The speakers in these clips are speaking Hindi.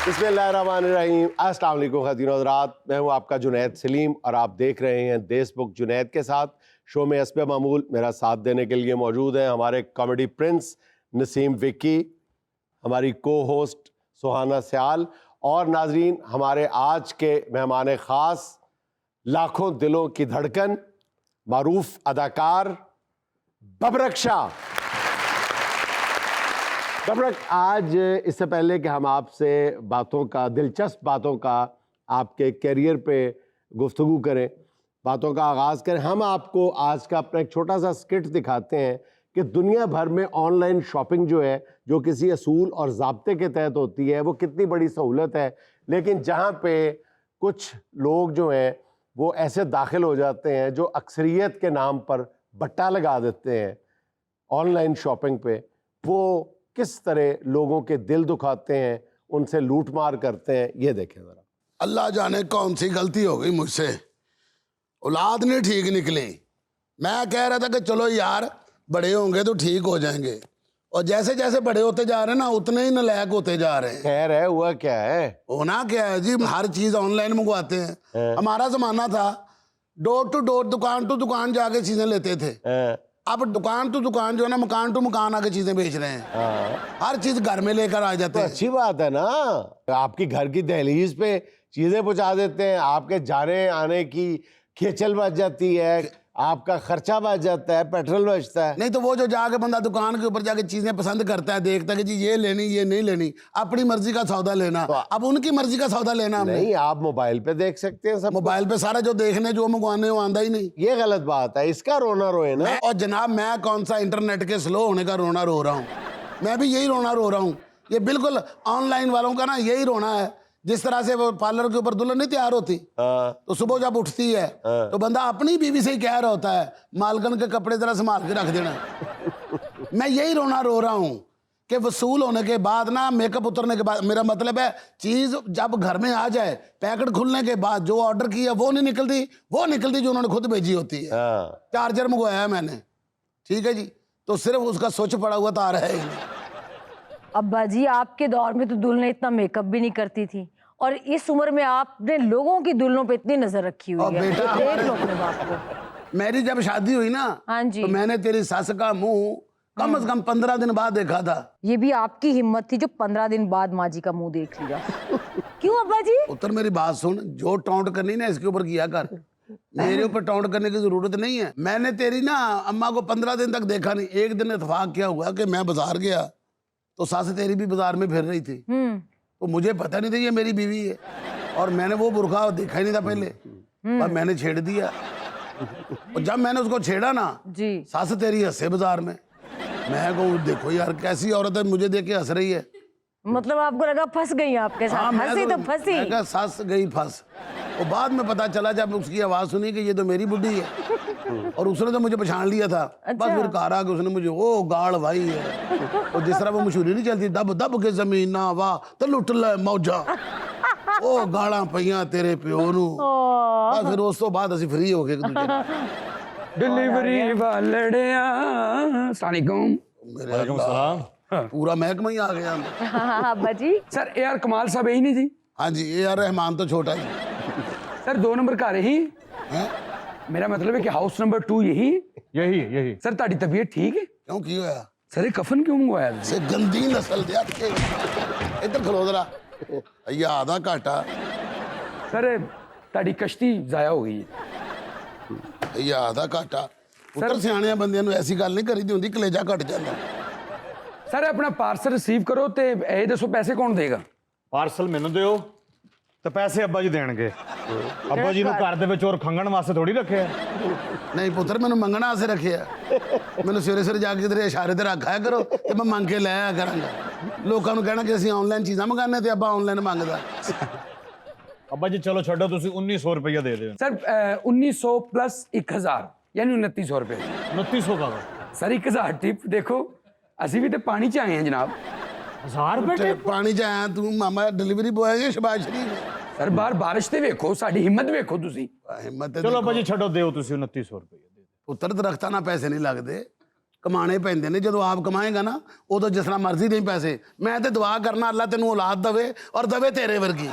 बिस्मिल्लाहिर्रहमानिर्रहीम। अस्सलाम वालेकुम ख़वातीन और हज़रात, मैं हूँ आपका जुनैद सलीम और आप देख रहे हैं देशबुक जुनैद के साथ। शो में हस्ब मामूल मेरा साथ देने के लिए मौजूद हैं हमारे कॉमेडी प्रिंस नसीम विक्की, हमारी को होस्ट सुहाना सयाल और नाजरीन हमारे आज के मेहमान ख़ास लाखों दिलों की धड़कन मारूफ अदाकार बबरक शाह। बबरक, आज इससे पहले कि हम आपसे दिलचस्प बातों का आपके करियर पे गुफ्तगू करें, बातों का आगाज़ करें, हम आपको आज का अपना एक छोटा सा स्किट दिखाते हैं कि दुनिया भर में ऑनलाइन शॉपिंग जो है, जो किसी असूल और ज़ाब्ते के तहत होती है, वो कितनी बड़ी सहूलत है। लेकिन जहाँ पे कुछ लोग जो हैं वो ऐसे दाखिल हो जाते हैं जो अक्सरियत के नाम पर बट्टा लगा देते हैं ऑनलाइन शॉपिंग पे, वो किस तरह लोगों के दिल दुखाते हैं, उनसे लूट मार करते हैं, ये देखें ज़रा। अल्लाह जाने कौन सी गलती हो गई मुझसे, औलाद नहीं ठीक निकली। मैं कह रहा था कि चलो यार बड़े होंगे तो ठीक हो जाएंगे, और जैसे जैसे बड़े होते जा रहे हैं ना उतने ही नालायक होते जा रहे हैं। खैर है, हुआ क्या है? होना क्या है जी, हर चीज ऑनलाइन मंगवाते हैं। हमारा जमाना था डोर टू डोर, दुकान टू दुकान जाके चीजें लेते थे। अब दुकान टू दुकान जो है ना, मकान टू मकान आके चीजें बेच रहे हैं। हर चीज घर में लेकर आ जाते तो हैं। अच्छी बात है ना, आपकी घर की दहलीज पे चीजें पहुंचा देते हैं, आपके जाने आने की खेचल बच जाती है, आपका खर्चा बच जाता है, पेट्रोल बचता है। नहीं तो वो जो जाके बंदा दुकान के ऊपर जाके चीजें पसंद करता है, देखता है कि जी ये लेनी ये नहीं लेनी, अपनी मर्जी का सौदा लेना। तो अब उनकी मर्जी का सौदा लेना हमने। नहीं, आप मोबाइल पे देख सकते हैं सब। मोबाइल पे सारा जो देखने जो मंगवाने वो आंदा ही नहीं। ये गलत बात है, इसका रोना रोए ना। और जनाब मैं कौन सा इंटरनेट के स्लो होने का रोना रो रहा हूँ, मैं भी यही रोना रो रहा हूँ। ये बिल्कुल ऑनलाइन वालों का ना यही रोना है। जिस तरह से वो पार्लर के ऊपर दुल्हन नहीं तैयार होती, तो सुबह जब उठती है तो बंदा अपनी बीवी से ही कह रहा होता है मालकन के कपड़े जरा संभाल के रख देना। मैं यही रोना रो रहा हूँ कि वसूल होने के बाद ना, मेकअप उतरने के बाद, मेरा मतलब है चीज जब घर में आ जाए, पैकेट खुलने के बाद जो ऑर्डर किया वो नहीं निकलती, वो निकलती जो उन्होंने खुद भेजी होती है। चार्जर मंगवाया है मैंने, ठीक है जी, तो सिर्फ उसका स्विच पड़ा हुआ तो आ रहा है ही नहीं। अब्बा जी, आपके दौर में तो दुल्हनें इतना मेकअप भी नहीं करती थी, और इस उम्र में आपने लोगों की दुल्हनों पे इतनी नजर रखी हुई है। बेटा, देख लो अपने बाप को। मेरी जब शादी हुई ना, हाँ जी, तो मैंने तेरी सास का मुंह कम से कम 15 दिन बाद देखा था। ये भी आपकी हिम्मत थी जो 15 दिन बाद माँ जी का मुंह देख लिया। क्यों अब्बा जी? उत्तर मेरी बात सुन, जो टॉन्ट करनी ना इसके ऊपर किया कर, मेरे ऊपर टॉन्ट करने की जरूरत नहीं है। मैंने तेरी ना अम्मा को 15 दिन तक देखा नहीं। एक दिन इत्तेफाक क्या हुआ कि मैं बाजार गया तो सास तेरी भी बाजार में फिर रही थी, तो मुझे पता नहीं था ये मेरी बीवी है, और मैंने वो बुरखा देखा ही नहीं था पहले, और मैंने छेड़ दिया। और जब मैंने उसको छेड़ा ना जी, सास तेरी हंसे बाजार में। मैं कहूँ देखो यार कैसी औरत है, मुझे देख के हंस रही है। मतलब आपको लगा फंस गई आपके साथ? हंसी तो फंसी। मैं कहा सास गई फंस। और बाद में पता चला जब उसकी आवाज सुनी कि ये तो मेरी बुड्ढी है, और उसने तो मुझे पहचान लिया था। अच्छा। बस फिर कहा कि उसने मुझे ओ गाड़ भाई है, और जिस तरह वो मशहूरी नहीं चलती, दब दब के जमीन ना वाह तो लुट ले मौजा, ओ गाड़ा पईया तेरे प्यो नू। बस फिर उस तो बाद ਅਸੀਂ फ्री हो गए एक दूसरे से। डिलीवरी वालड़िया सलाम। वालेकुम सलाम। पूरा महकमा ही आ गया। हाँ अब्बा जी। सर ए आर कमाल साहब यही नहीं जी? हाँ जी, ए आर रहमान तो छोटा ही सर 2 नंबर घर ही है। मेरा मतलब है कि हाउस नंबर 2 यही यही सर। ਤੁਹਾਡੀ तबीयत ठीक है? क्यों की होया? सर ये कफन क्यों मंगवाया तुसीं? से गंदी नस्ल दे के इधर खलो जरा, या आधा घाटा सर ਤੁਹਾਡੀ कश्ती जाया हो गई है। या आधा घाटा। पुੱਤਰ ਸਿਆਣਿਆਂ ਬੰਦਿਆਂ ਨੂੰ ਐਸੀ ਗੱਲ ਨਹੀਂ ਕਰੀਦੀ ਹੁੰਦੀ, ਕਲੇਜਾ ਘਟ ਜਾਂਦਾ। सर अपना पार्सल रिसीव करो ते ਇਹ ਦੱਸੋ ਪੈਸੇ ਕੌਣ ਦੇਗਾ? ਪਾਰਸਲ ਮੈਨੂੰ ਦਿਓ ਤੇ ਪੈਸੇ ਅੱਬਾ ਜੀ ਦੇਣਗੇ। ਅੱਬਾ ਜੀ ਨੂੰ ਘਰ ਦੇ ਵਿੱਚ ਹੋਰ ਖੰਗਣ ਵਾਸਤੇ ਥੋੜੀ ਰੱਖਿਆ। ਨਹੀਂ ਪੁੱਤਰ, ਮੈਨੂੰ ਮੰਗਣਾ ਆਸੇ ਰੱਖਿਆ। ਮੈਨੂੰ ਸਵੇਰੇ ਸਵੇਰੇ ਜਾ ਕੇ ਕਿਧਰੇ ਇਸ਼ਾਰੇ ਤੇ ਰੱਖਾਇਆ ਕਰੋ ਤੇ ਮੈਂ ਮੰਗ ਕੇ ਲੈ ਆਇਆ ਕਰਾਂਗਾ। ਲੋਕਾਂ ਨੂੰ ਕਹਿਣਾ ਕਿ ਅਸੀਂ ਆਨਲਾਈਨ ਚੀਜ਼ਾਂ ਮੰਗਾਉਂਦੇ ਤੇ ਅੱਬਾ ਆਨਲਾਈਨ ਮੰਗਦਾ। ਅੱਬਾ ਜੀ ਚਲੋ ਛੱਡੋ, ਤੁਸੀਂ 1900 ਰੁਪਇਆ ਦੇ ਦਿਓ। सर 1900 प्लस 1000 यानी 2900 रुपये। 2900 का सर 1000 टिप देखो, ਅਸੀਂ ਵੀ ਤੇ ਪਾਣੀ ਚ ਆਏ ਹਾਂ ਜਨਾਬ। 1000 रुपये ਪਾਣੀ ਚ ਆਇਆ ਤੂੰ ਮਾਮਾ, ਡਿਲੀਵਰੀ ਬॉय ਹੈ ਸ਼ਬਾਸ਼ ਸ਼ਰੀਫ। सर बाहर बारिश ਤੇ ਵੇਖੋ, ਸਾਡੀ ਹਿੰਮਤ ਵੇਖੋ ਤੁਸੀਂ। ਹਿੰਮਤ ਚਲੋ ਅੱਬਾ ਜੀ ਛੱਡੋ, ਦਿਓ ਤੁਸੀਂ 2900 ਰੁਪਇਆ। ਪੁੱਤਰ ਦਰਖਤਾਂ ਨਾਲ ਪੈਸੇ ਨਹੀਂ ਲੱਗਦੇ। ਕਮਾਣੇ ਪੈਂਦੇ ਨੇ ਜਦੋਂ ਆਪ ਕਮਾਏਗਾ ਨਾ ਉਦੋਂ ਜਿਸ ਤਰ੍ਹਾਂ ਮਰਜ਼ੀ ਦੇ ਪੈਸੇ ਮੈਂ ਤੇ ਦੁਆ ਕਰਨਾ ਅੱਲਾ ਤੈਨੂੰ ਔਲਾਦ ਦਵੇ ਔਰ ਦਵੇ ਤੇਰੇ ਵਰਗੀ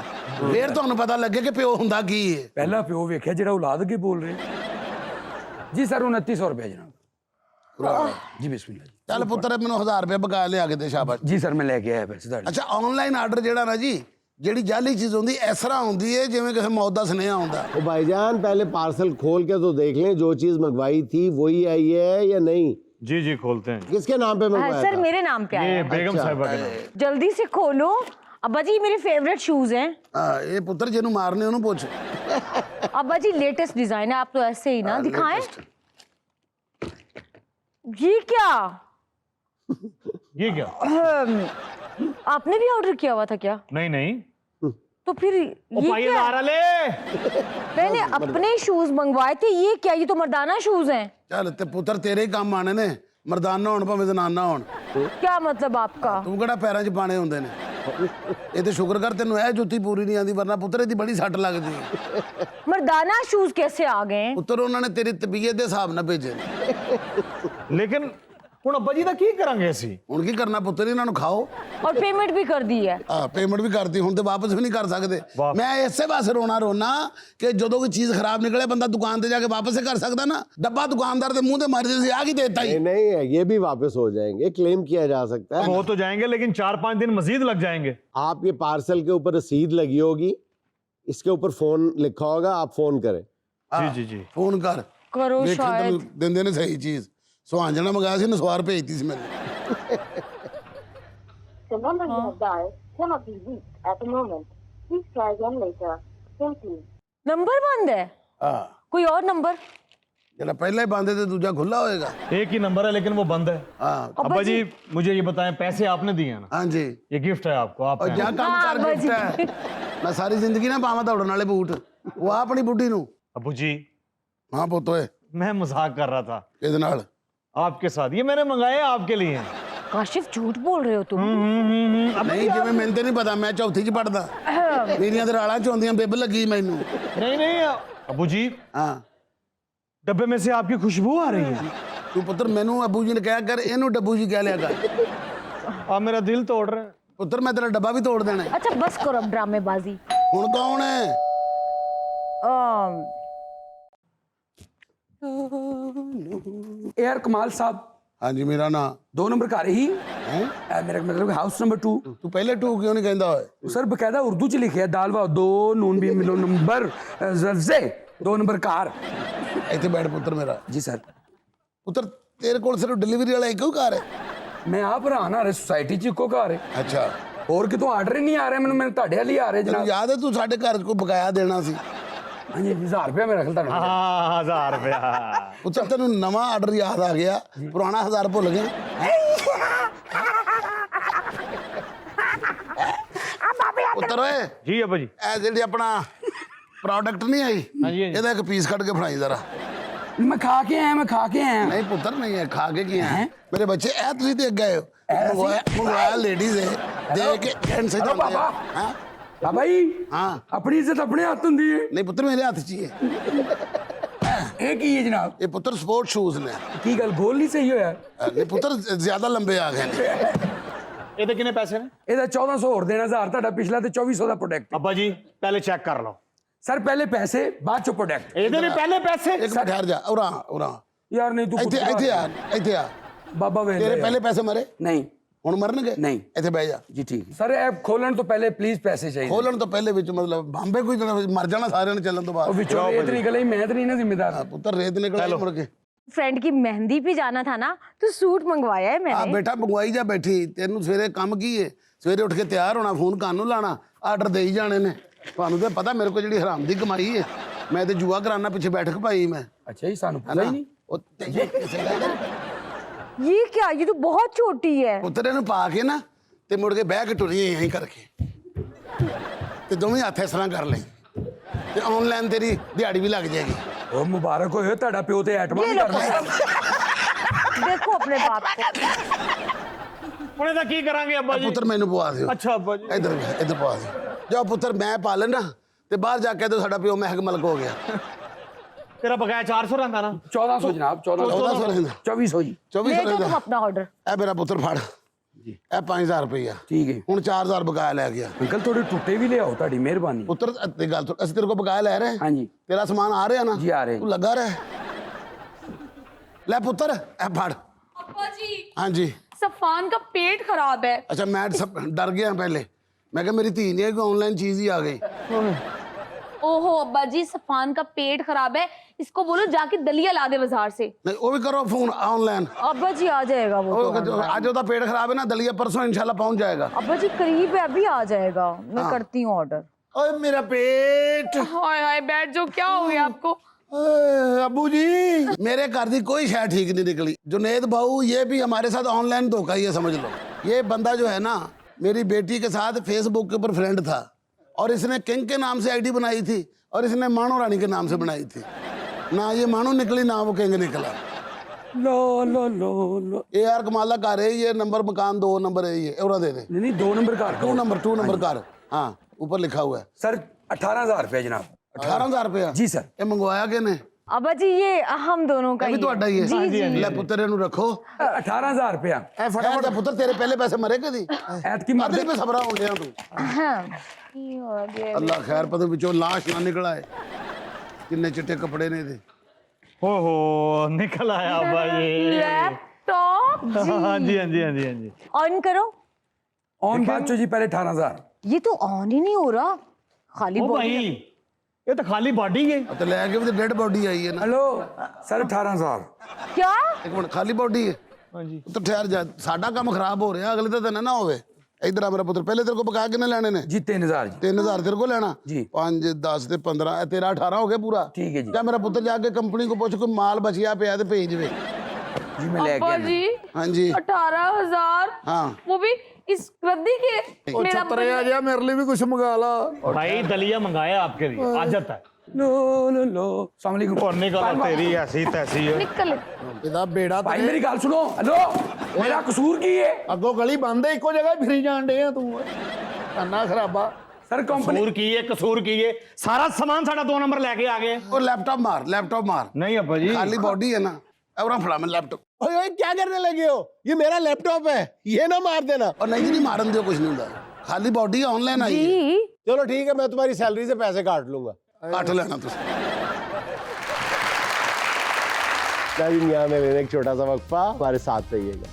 ਫੇਰ ਤੁਹਾਨੂੰ ਪਤਾ ਲੱਗੇ ਕਿ ਪਿਓ ਹੁੰਦਾ ਕੀ ਹੈ ਪਹਿਲਾ ਪਿਓ ਵੇਖਿਆ ਜਿਹੜਾ ਔਲਾਦ ਅੱਗੇ ਬੋਲ ਰਹੇ ਜੀ ਸਰ 2900 ਰੁਪਏ ਜਨਾਬ ਜੀ ਬਿਸਮਿਲ੍ਲਾ ਜੀ ਚੱਲ ਪੁੱਤਰ ਮੈਨੂੰ 1000 ਰੁਪਏ ਬਕਾ ਲਿਆ ਕੇ ਦੇ ਸ਼ਾਬਾਸ਼ ਜੀ ਸਰ ਮੈਂ ਲੈ ਕੇ ਆਇਆ ਪੈਸੇ ਤੁਹਾਡੇ ਅੱਛਾ ਆਨਲਾਈਨ ਆਰਡਰ ਜਿਹੜਾ ਨਾ ਜੀ ਜਿਹੜੀ ਜਾਲੀ ਚੀਜ਼ ਹੁੰਦੀ ਇਸ ਤਰ੍ਹਾਂ ਹੁੰਦੀ ਹੈ ਜਿਵੇਂ ਕਿਸੇ ਮੌਤ ਦਾ ਸੁਨੇਹਾ ਹੁੰਦਾ तो भाईजान पहले पार्सल खोल के तो देख लें जो चीज मंगवाई थी वही आई है या नहीं। जी जी खोलते हैं किसके नाम पे मंगवाया सर था? मेरे नाम पे आया ये है। बेगम साहिबा के नाम। जल्दी से खोलो। अब्बा जी मेरे फेवरेट शूज हैं। ਹਾਂ ਇਹ ਪੁੱਤਰ ਜਿਹਨੂੰ ਮਾਰਨੇ ਉਹਨੂੰ ਪੁੱਛ अब्बा जी लेटेस्ट डिजाइन है, आप तो ऐसे ही ना दिखाएं। ये क्या? ये क्या? आपने भी ऑर्डर किया हुआ था क्या? नहीं नहीं तो फिर ओ ये भाई क्या? आ रहा ले मैंने अपने शूज मंगवाए थे, ये क्या? ये तो मर्दाना शूज हैं। ਚੱਲ ਤੇ ਪੁੱਤਰ ਤੇਰੇ ਹੀ ਕੰਮ ਆਣੇ ਨੇ ਮਰਦਾਨਾ ਹੋਣ ਭਾਵੇਂ ਜ਼ਨਾਨਾ ਹੋਣ क्या मतलब आपका? ਤੂੰ ਕਿਹੜਾ ਪੈਰਾਂ 'ਚ ਪਾਣੇ ਹੁੰਦੇ ਨੇ ਇਹ ਤੇ ਸ਼ੁਕਰ ਕਰ ਤੈਨੂੰ ਇਹ ਜੁੱਤੀ ਪੂਰੀ ਨਹੀਂ ਆਂਦੀ ਵਰਨਾ ਪੁੱਤਰ ਇਹਦੀ ਬੜੀ ਸੱਟ ਲੱਗਦੀ ਹੈ मर्दाना शूज कैसे आ गए हैं? ਪੁੱਤਰ ਉਹਨਾਂ ਨੇ ਤੇਰੀ ਤਬੀਅਤ ਦੇ ਹਿਸਾਬ ਨਾਲ ਭੇਜੇ ਨੇ। लेकिन ਹੁਣ ਅੱਬਾ ਜੀ ਦਾ ਕੀ ਕਰਾਂਗੇ ਅਸੀਂ ਹੁਣ ਕੀ ਕਰਨਾ ਪੁੱਤਰ ਇਹਨਾਂ ਨੂੰ ਖਾਓ और पेमेंट भी कर दी है। ਆ ਪੇਮੈਂਟ ਵੀ ਕਰਤੀ ਹੁਣ ਤੇ ਵਾਪਸ ਵੀ ਨਹੀਂ ਕਰ ਸਕਦੇ ਵਾਹ। ਮੈਂ ਇਸੇ ਵਾਸਤੇ ਰੋਣਾ ਕਿ ਜਦੋਂ ਕੋਈ ਚੀਜ਼ ਖਰਾਬ ਨਿਕਲੇ ਬੰਦਾ ਦੁਕਾਨ ਤੇ ਜਾ ਕੇ ਵਾਪਸ ਹੀ ਕਰ ਸਕਦਾ ਨਾ ਡੱਬਾ ਦੁਕਾਨਦਾਰ ਦੇ ਮੂੰਹ ਤੇ ਮਾਰ ਦੇ ਆ ਕੀ ਦੇਤਾ ਹੀ नहीं नहीं है, ये भी वापस हो जाएंगे, क्लेम किया जा सकता अब है। हो तो जाएंगे लेकिन 4-5 दिन मजीद लग जाएंगे। आप ये पार्सल के ऊपर रसीद लगी होगी, इसके ऊपर फोन लिखा होगा, आप फोन करें। जी जी जी ਫੋਨ ਕਰ करो ਵੇਖੀ शायद। ਤੈਨੂੰ ਦਿੰਦੇ ਨੇ ਸਹੀ ਚੀਜ਼ ਸੁਹਾਂਜਣਾ ਮੰਗਾਇਆ ਸੀ ਨਸਵਾਰ ਭੇਜਤੀ ਸੀ ਮੈਨੂੰ The number you have dialed cannot be reached at the moment. Please try again later. Thank you. Number बंद है, ਹਾਂ कोई और नंबर? ਜਿਹੜਾ ਪਹਿਲਾਂ ਹੀ ਬੰਦ ਹੈ ਤੇ ਦੂਜਾ ਖੁੱਲਾ ਹੋਏਗਾ एक ही नंबर है लेकिन वो बंद है। ਹਾਂ अब्बा जी मुझे ये बताएं पैसे आपने दिए हैं ना? ਹਾਂਜੀ ये गिफ्ट है आपको आप ਉਹ ਜਾ पहने। ਕੰਮ ਕਰ ਬਾਜੀ। ਦਿੱਤਾ ਮੈਂ ਸਾਰੀ ਜ਼ਿੰਦਗੀ ਨਾ ਪਾਵਾਂ ਦੌੜਨ ਵਾਲੇ ਬੂਟ ਉਹ ਆ ਆਪਣੀ ਬੁੱਢੀ ਨੂੰ अब्बू जी ਹਾਂ ਪੁੱਤ ਓਏ मैं मजाक कर रहा था ਇਹਦੇ ਨਾਲ आपके साथ, ये मैंने मंगाए आपके लिए। काशिफ झूठ बोल रहे हो तुम। ਨਹੀਂ ਜਿਵੇਂ ਮੈਨੂੰ ਤੇ ਨਹੀਂ ਪਤਾ ਮੈਂ ਚੌਥੀ ਚ ਪੜਦਾ ਮੇਰੀਆਂ ਤੇ ਰਾਲਾਂ ਚ ਆਉਂਦੀਆਂ ਬਿੱਬ ਲੱਗੀ ਮੈਨੂੰ नहीं नहीं अब्बू जी ਹਾਂ डब्बे में से आपकी खुशबू आ रही है। ਤੂੰ ਪੁੱਤਰ ਮੈਨੂੰ ਅੱਬੂ ਜੀ ਨੇ ਕਿਹਾ ਕਰ ਇਹਨੂੰ ਡੱਬੂ ਜੀ ਕਹਿ ਲਿਆ ਕਰ आप मेरा दिल तोड़ रहे हैं। ਪੁੱਤਰ ਮੈਂ ਤੇਰਾ ਡੱਬਾ ਵੀ ਤੋੜ ਦੇਣਾ ਹੈ। अच्छा बस करो अब ड्रामेबाजी। ਹੁਣ ਕੌਣ ਹੈ यार कमाल साहब ਹਾਂਜੀ ਮੇਰਾ ਨਾਂ 2 नंबर घर ही ਹੈ मेरा मतलब हाउस नंबर 2 ਤੂੰ ਪਹਿਲੇ ਟੂ ਕਿਉਂ ਨਹੀਂ ਕਹਿੰਦਾ ਓਏ सर बकायदा उर्दू च लिखे है दाल वा 2 नून भी मिलो नंबर जर्जे 2 नंबर कार। ਇੱਥੇ ਬੈਠ ਪੁੱਤਰ ਮੇਰਾ जी सर ਪੁੱਤਰ ਤੇਰੇ ਕੋਲ ਸਿਰਫ ਡਿਲੀਵਰੀ ਵਾਲਾ ਇੱਕੋ ਘਰ ਹੈ मैं आप रहा ना सोसाइटी च इको घर है ਅੱਛਾ और कितों आर्डर ही नहीं आ रहे मैंने ਤੁਹਾਡੇ ਵਾਲੀ ਆ ਰਹੇ ਤੈਨੂੰ जनाब। ਯਾਦ ਹੈ ਤੂੰ ਸਾਡੇ ਘਰ 'ਚ ਕੋਈ ਬਕਾਇਆ ਦੇਣਾ ਸੀ हाँ जी 1000 रुपया मेरा ख्याल था। हाँ 1000 रुपया। ਪੁੱਤਰ ਤੈਨੂੰ ਨਵਾਂ ਆਰਡਰ ਯਾਦ ਆ ਗਿਆ ਪੁਰਾਣਾ 1000 ਭੁੱਲ ਗਿਆ ਪੁੱਤਰ ਓਏ जी अब्बा जी ਇਹ ਜਿਹੜੀ ਆਪਣਾ ਪ੍ਰੋਡਕਟ ਨਹੀਂ ਆਈ ਹਾਂਜੀ, ਹਾਂਜੀ। ਇਹਦਾ ਇੱਕ ਪੀਸ ਕੱਢ ਕੇ ਫੜਾਈ ਜ਼ਰਾ मैं खा के आया मैं खा के आया। ਨਹੀਂ ਪੁੱਤਰ ਨਹੀਂ ਹੈ ਖਾ ਕੇ ਕੀ ਹੈ ਮੇਰੇ ਬੱਚੇ ਇਹ ਤੁਸੀਂ ਤੇ ਅੱਗੇ ਆਏ ਹੋ ਮੰਗਵਾਇਆ ਲੇਡੀਜ਼ ਹੈ ਦੇ ਕੇ ਕਹਿਣ ਸੇ हेलो ਜਾਂਦੇ बाबा ਆ ਹਾਂ बाबा जी ਹਾਂ अपनी इज्जत अपने हाथ होंगी है। ਨਹੀਂ ਪੁੱਤਰ ਮੇਰੇ ਹੱਥ 'ਚ ਹੀ ਹੈ ਇਹ ਕੀ ਹੈ ਜਨਾਬ? ਇਹ ਪੁੱਤਰ ਸਪੋਰਟ ਸ਼ੂਜ਼ ਨੇ ਕੀ ਗੱਲ ਗੋਲ ਨਹੀਂ ਸਹੀ ਹੋਇਆ? ਨਹੀਂ ਪੁੱਤਰ ਜ਼ਿਆਦਾ ਲੰਬੇ ਆ ਗਏ ਨੇ ये कितने पैसे ने? ਇਹਦਾ 1400 ਹੋਰ ਦੇਣਾ 1000 ਤੁਹਾਡਾ ਪਿਛਲਾ ਤੇ 2400 ਦਾ ਪ੍ਰੋਡਕਟ। अब्बा जी पहले चेक कर लो। ਸਰ ਪਹਿਲੇ ਪੈਸੇ ਬਾਅਦ ਚ ਪ੍ਰੋਡਕਟ। ਇਹਦੇ ਵੀ ਪਹਿਲੇ ਪੈਸੇ। ਇੱਕ ਮਿੰਟ ਠਹਿਰ ਜਾ ਉਰਾ ਉਰਾ ਯਾਰ ਨਹੀਂ ਤੂੰ ਇੱਥੇ ਇੱਥੇ ਆ ਇੱਥੇ ਆ ਬਾਬਾ ਵੇਖ ਤੇਰੇ ਪਹਿਲੇ ਪੈਸੇ ਮਰੇ ਨਹੀਂ ਹੁਣ ਮਰਨਗੇ ਨਹੀਂ। ਇੱਥੇ ਬਹਿ ਜਾ ਜੀ ਠੀਕ ਸਰ ਇਹ ਖੋਲਣ ਤੋਂ ਪਹਿਲੇ ਪਲੀਜ਼ ਪੈਸੇ ਚਾਹੀਦੇ। ਖੋਲਣ ਤੋਂ ਪਹਿਲੇ ਵਿੱਚ ਮਤਲਬ ਬੰਬੇ ਕੋਈ ਤਾਂ ਮਰ ਜਾਣਾ ਸਾਰਿਆਂ ਨੇ ਚੱਲਣ ਤੋਂ ਉਹ ਬਾਅਦ ਵਿੱਚੋਂ ਇਹ ਤਰੀਕ ਲਈ ਮੈਂ ਤਾਂ ਨਹੀਂ ਨਾ ਜ਼ਿੰਮੇਦਾਰ। ਪੁੱਤਰ ਰੇਤ ਨਿਕਲ ਮੁੜ ਕੇ फ्रेंड की मेहंदी पे जाना था ना, तो सूट मंगवाया है ਆ मैंने। ਬੇਟਾ ਮੰਗਵਾਈ ਜਾ ਬੈਠੀ ਤੈਨੂੰ ਸਵੇਰੇ ਕੰਮ ਕੀ ਹੈ ਸਵੇਰੇ ਉੱਠ ਕੇ ਤਿਆਰ ਹੋਣਾ ਫੋਨ ਕੰਨ ਨੂੰ ਲਾਣਾ ਆਰਡਰ ਦੇਈ ਜਾਣੇ ਨੇ ਤੁਹਾਨੂੰ ਤਾਂ ਪਤਾ ਮੇਰੇ ਕੋਲ ਜਿਹੜੀ ਹਰਾਮ ਦੀ ਕਮਾਈ ਹੈ ਮੈਂ ਤੇ ਜੂਆ ਕਰਾਨਾ ਪਿੱਛੇ ਬੈਠਕ ਪਾਈ ਮੈਂ ਅੱਛਾ ਜੀ ਸਾਨੂੰ ਪਤਾ ਹੀ ਨਹੀਂ। ਉਹ ਤੈਨੂੰ ਕਿਸੇ ਗੱਲ ਦਾ ਨੀ। ये क्या? ये तो बहुत छोटी है। ਪੁੱਤਰ ਇਹਨੂੰ ਪਾ ਕੇ ਨਾ ਤੇ ਮੁੜ ਕੇ ਬਹਿ ਕੇ ਟੁਰੀ ਐਂ ਕਰਕੇ ਤੇ ਦੋਵੇਂ ਹੱਥ ਇਸ ਤਰ੍ਹਾਂ ਕਰ ਲੈ ਤੇ ਆਨਲਾਈਨ ਤੇਰੀ ਦਿਹਾੜੀ ਵੀ ਲੱਗ ਜਾਏਗੀ ਉਹ ਮੁਬਾਰਕ ਹੋਏ ਤੁਹਾਡਾ ਪਿਓ ਤੇ ਐਟਮਾਂ ये ਨਹੀਂ लो ਕਰਦਾ। पैसे। देखो अपने बाप को। ਹੁਣ ਇਹਦਾ ਕੀ ਕਰਾਂਗੇ ਅੱਬਾ ਜੀ? ਪੁੱਤਰ ਮੈਨੂੰ ਪਵਾ ਦਿਓ ਅੱਛਾ ਅੱਬਾ ਜੀ। ਇੱਧਰ ਪਵਾ ਦਿਓ ਜਾਓ ਪੁੱਤਰ ਮੈਂ ਪਾ ਲੈਣਾ ਤੇ ਬਾਹਰ ਜਾ ਕੇ ਤੇ ਸਾਡਾ ਪਿਓ ਮਹਿਕ ਮਲਕ ਹੋ ਗਿਆ तेरा बकाया 400 रहता ना 1400 जनाब 1400 ਰਹਿੰਦਾ 2400 जी 2400 ले जाओ ਰਹਿੰਦਾ तुम अपना ऑर्डर। ਇਹ ਮੇਰਾ ਪੁੱਤਰ ਫੜ ਇਹ 5000 ਰੁਪਇਆ ठीक है ਹੁਣ 4000 ਬਕਾਇਆ ਲੈ ਗਿਆ अंकल थोड़े टूटे भी ले आओ ताड़ी मेहरबानी ਪੁੱਤਰ ਤੇ ਗੱਲ ਸੁਣ, ਅਸੀਂ ਤੇਰੇ ਕੋਲ ਬਕਾਇਆ ਲੈ ਰਹੇ हाँ जी ਤੇਰਾ ਸਮਾਨ ਆ ਰਿਹਾ ਨਾ जी आ रहे ਤੂੰ ਲੱਗਾ ਰਹਿ ਲੈ ਪੁੱਤਰ ਇਹ ਫੜ अब्बा जी ਹਾਂਜੀ सफान का पेट खराब है। अच्छा मैं सब डर गया पहले मैं कहा मेरी धी नहीं है कि ऑनलाइन चीज ही आ गई ओहो अब्बा जी सफान का पेट खराब है, इसको बोलो जाके दलिया ला दे बाजार से। नहीं वो भी करो फोन ऑनलाइन अब्बा जी आ जाएगा वो तो। आज होता पेट खराब है ना दलिया परसों इंशाल्लाह पहुंच जाएगा अब्बा जी करीब है, अभी आ जाएगा। मैं करती हूँ ऑर्डर। ओए मेरा पेट हाय हाय बैठ जो क्या हो गया आपको? अबू जी मेरे घर की कोई शायद ठीक नहीं निकली जुनेद भाऊ ये भी हमारे साथ ऑनलाइन धोखा ही है समझ लो ये बंदा जो है ना मेरी बेटी के साथ फेसबुक के ऊपर फ्रेंड था और इसने किंग के नाम से आईडी बनाई थी और इसने मानो रानी के नाम से बनाई थी ना ये मानो निकली ना वो किंग निकला लो लो लो लो ये यार कमाला कार है ये नंबर मकान 2 नंबर है ये एवरा दे दे नहीं 2 नंबर कार 2 नंबर कार हाँ ऊपर लिखा हुआ है सर 18000 रुपया जनाब 18,000 रुपया जी सर ये मंगवाया किने अब्बा जी ये हम दोनों का ये भी ही ਤੁਹਾਡਾ ਹੀ ਹੈ जी जी ਲੈ ਪੁੱਤਰ ਇਹਨੂੰ ਰੱਖੋ 18000 रुपया ਐ ਫਟਾਫਟ ਪੁੱਤਰ ਤੇਰੇ ਪਹਿਲੇ ਪੈਸੇ ਮਰੇ ਕਦੀ ऐत की ਮਰਦੇ पे ਸਬਰਾ ਹੋ ਗਿਆ ਤੂੰ हाँ ये हो गया। ਅੱਲਾ ਖੈਰ ਪਤਾ ਵਿੱਚੋਂ ਲਾਸ਼ ਨਾ ਨਿਕਲ ਆਏ ਕਿੰਨੇ ਚਿੱਟੇ ਕੱਪੜੇ ਨੇ ਇਹਦੇ ओहो निकल आया अब्बा जी लैपटॉप हाँ जी हाँ जी हाँ जी हाँ जी ऑन करो। ऑन बात जी पहले 18000 ये तो ऑन ही नहीं हो रहा, खाली ओ बॉडी भाई ये तो खाली बॉडी है ਤੇ ਲੈ ਕੇ ਵੀ ਡੈਡ ਬੋਡੀ ਆਈ ਹੈ ਨਾ हेलो सर 18000 क्या? ਇੱਕ ਮਿੰਟ ਖਾਲੀ ਬੋਡੀ ਹੈ ਹਾਂਜੀ ਤੂੰ ਠਹਿਰ ਜਾ ਸਾਡਾ ਕੰਮ ਖਰਾਬ ਹੋ ਰਿਹਾ ਅਗਲੇ ਤਾਂ ਨਾ ਹੋਵੇ ਇਧਰ ਆ ਮੇਰਾ ਪੁੱਤਰ ਪਹਿਲੇ ਤੇਰੇ ਕੋਲ ਬਕਾ ਕਿੰਨੇ ਲੈਣੇ ਨੇ जी 3000 जी 3000 ਤੇਰੇ ਕੋਲ ਲੈਣਾ जी 5 10 ਤੇ 15 ਇਹ ਤੇਰਾ 18 ਹੋ ਗਿਆ ਪੂਰਾ ठीक है जी ਜਾ ਮੇਰਾ ਪੁੱਤਰ ਜਾ ਕੇ ਕੰਪਨੀ ਕੋ ਪੁੱਛ ਕੋਈ ਮਾਲ ਬਚਿਆ ਪਿਆ ਤੇ ਭੇਜ ਦੇ जी मैं ले अब्बा गया जी ਹਾਂਜੀ 18,000 हाँ वो भी इस रद्दी के मेरा ਜਾ ਮੇਰੇ ਲਈ ਵੀ ਕੁਝ ਮੰਗਾ ਲਾ भाई दलिया मंगाया आपके लिए आजत है लो लो लो अस्सलाम वालेकुम और निकल तेरी ऐसी तैसी है निकल ਇਹਦਾ ਬੇੜਾ भाई मेरी गल सुनो हेलो मेरा कसूर की है ਅੱਗੋਂ ਗਲੀ ਬੰਦ ਹੈ ਇੱਕੋ ਜਗ੍ਹਾ ਹੀ ਫਿਰੀ ਜਾਣ ਡੇ ਆ ਤੂੰ ਅੰਨਾ ਖਰਾਬਾ सर कंपनी कसूर की है सारा सामान साढ़ा 2 नंबर लेके आ गए ਉਹ ਲੈਪਟਾਪ ਮਾਰ नहीं अब्बा जी खाली बॉडी है ना और फड़ा मैं लैपटॉप ओए ओए क्या करने लगे हो? ये मेरा लैपटॉप है, ये ना मार देना। और नहीं जी नहीं मारन दो कुछ नहीं होता खाली बॉडी ऑनलाइन आई है जी चलो ठीक है, मैं तुम्हारी सैलरी से पैसे काट लूंगा। काट लेना तुम नाज़रीन, यहाँ में लेने एक छोटा सा वक्फा, हमारे साथ रहिएगा।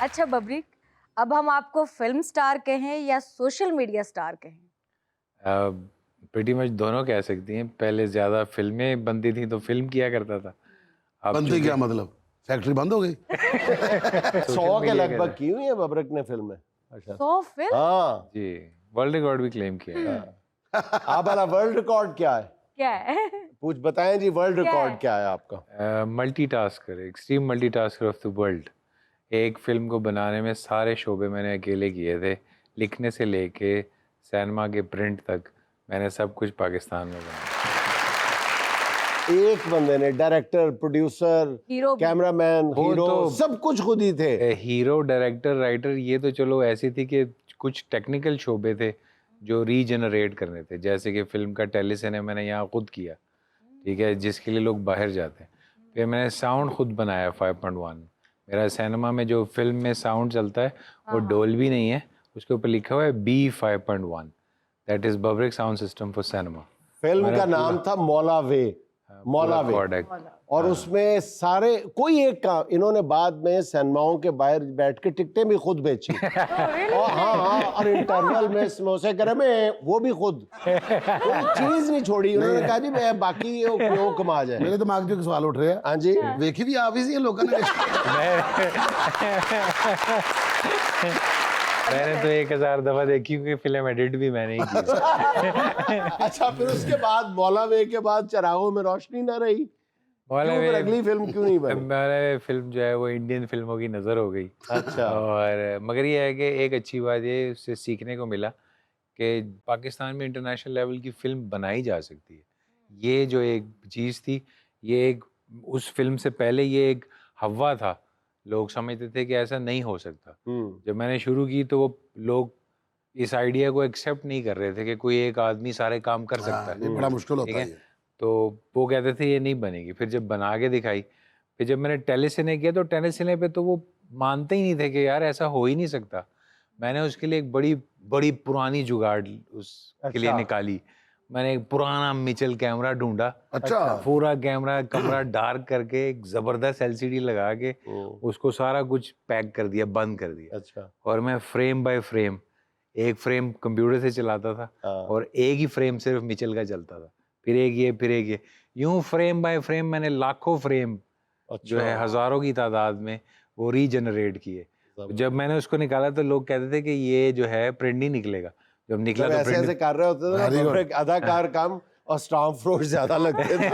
अच्छा बबरीक, अब हम आपको फिल्म स्टार कहें या सोशल मीडिया स्टार कहें? प्रीटी मच दोनों कह सकती हैं। पहले ज़्यादा फिल्में बनती थी तो फिल्म किया करता था। अब बंदी क्या मतलब फैक्ट्री बंद हो गई 100 के लगभग की हुई है बबरक ने फिल्में। अच्छा 100 फिल्म? हाँ, जी वर्ल्ड रिकॉर्ड भी क्लेम किया है। आप वाला वर्ल्ड रिकॉर्ड क्या है? क्या है? कुछ बताएं जी, वर्ल्ड क्या रिकॉर्ड है? क्या है आपका? Multitasker, extreme multitasker of the world. एक फिल्म को बनाने में सारे शोबे मैंने अकेले किए थे, लिखने से लेके सिनेमा के प्रिंट तक मैंने सब कुछ पाकिस्तान में बनाया। एक बंदे ने डायरेक्टर, प्रोड्यूसर, हीरो भी। कैमरामैन, वो हीरो तो- सब कुछ खुद ही थे। हीरो, डायरेक्टर, राइटर, ये तो चलो ऐसी थी कि कुछ टेक्निकल शोबे थे जो रीजनरेट करने थे। जैसे कि फिल्म का टेलीसिने मैंने यहाँ खुद किया, ठीक है, जिसके लिए लोग बाहर जाते हैं। फिर मैंने साउंड खुद बनाया 5.1। मेरा सिनेमा में जो फिल्म में साउंड चलता है वो डोल्बी नहीं है, उसके ऊपर लिखा हुआ है B5.1, दैट इज बबरिक साउंड सिस्टम फॉर सिनेमा। फिल्म का नाम था मौला वे, मौला वे। और उसमें सारे कोई एक काम इन्होंने बाद में सिनेमाओं के बाहर बैठ के टिकटें भी खुद बेची। और हाँ, और इंटरवल में समोसे करे में वो भी खुद, कोई चीज नहीं छोड़ी। उन्होंने कहा जी मैं बाकी ये क्यों कमा जाए। मेरे दिमाग में एक सवाल उठ रहा है हाँ जी, देखी भी आप ही लोगों ने मैंने तो 1000 दफा देखी क्योंकि फिल्म एडिट भी मैंने ही की। अच्छा फिर उसके बाद मौला वे के बाद चरागों में रोशनी ना रही, मौला क्यों फिर वे- अगली फिल्म क्यों नहीं बनी? मैंने फिल्म जो है वो इंडियन फिल्मों की नज़र हो गई। अच्छा। और मगर ये है कि एक अच्छी बात ये उससे सीखने को मिला कि पाकिस्तान में इंटरनेशनल लेवल की फिल्म बनाई जा सकती है। ये जो एक चीज़ थी, ये एक उस फिल्म से पहले ये एक हवा था, लोग समझते थे कि ऐसा नहीं हो सकता। जब मैंने शुरू की तो वो लोग इस आइडिया को एक्सेप्ट नहीं कर रहे थे कि कोई एक आदमी सारे काम कर सकता है। ये बड़ा मुश्किल ठीक होता है, है ये। तो वो कहते थे ये नहीं बनेगी। फिर जब बना के दिखाई, फिर जब मैंने टेलीसिने किया तो टेलीसिने पे तो वो मानते ही नहीं थे कि यार ऐसा हो ही नहीं सकता। मैंने उसके लिए एक बड़ी बड़ी पुरानी जुगाड़ उसके लिए अच्छा। निकाली। मैंने एक पुराना मिचेल कैमरा ढूंढा, अच्छा पूरा कैमरा कमरा डार्क करके एक जबरदस्त एलसीडी लगा के उसको सारा कुछ पैक कर दिया, बंद कर दिया। अच्छा और मैं फ्रेम बाय फ्रेम, एक फ्रेम कंप्यूटर से चलाता था हाँ। और एक ही फ्रेम सिर्फ मिचेल का चलता था, फिर एक ये फिर एक ये, यूं फ्रेम बाय फ्रेम मैंने लाखों फ्रेम जो है हजारों की तादाद में वो रीजनरेट किए। जब मैंने उसको निकाला तो लोग कहते थे कि ये जो है प्रिंट नहीं निकलेगा। जब निकला तो ऐसे प्रिंट ऐसे कर रहे होते थे Very ना, good. एक अदाकार कम और स्टाम्प फ्रोड ज्यादा लगते थे।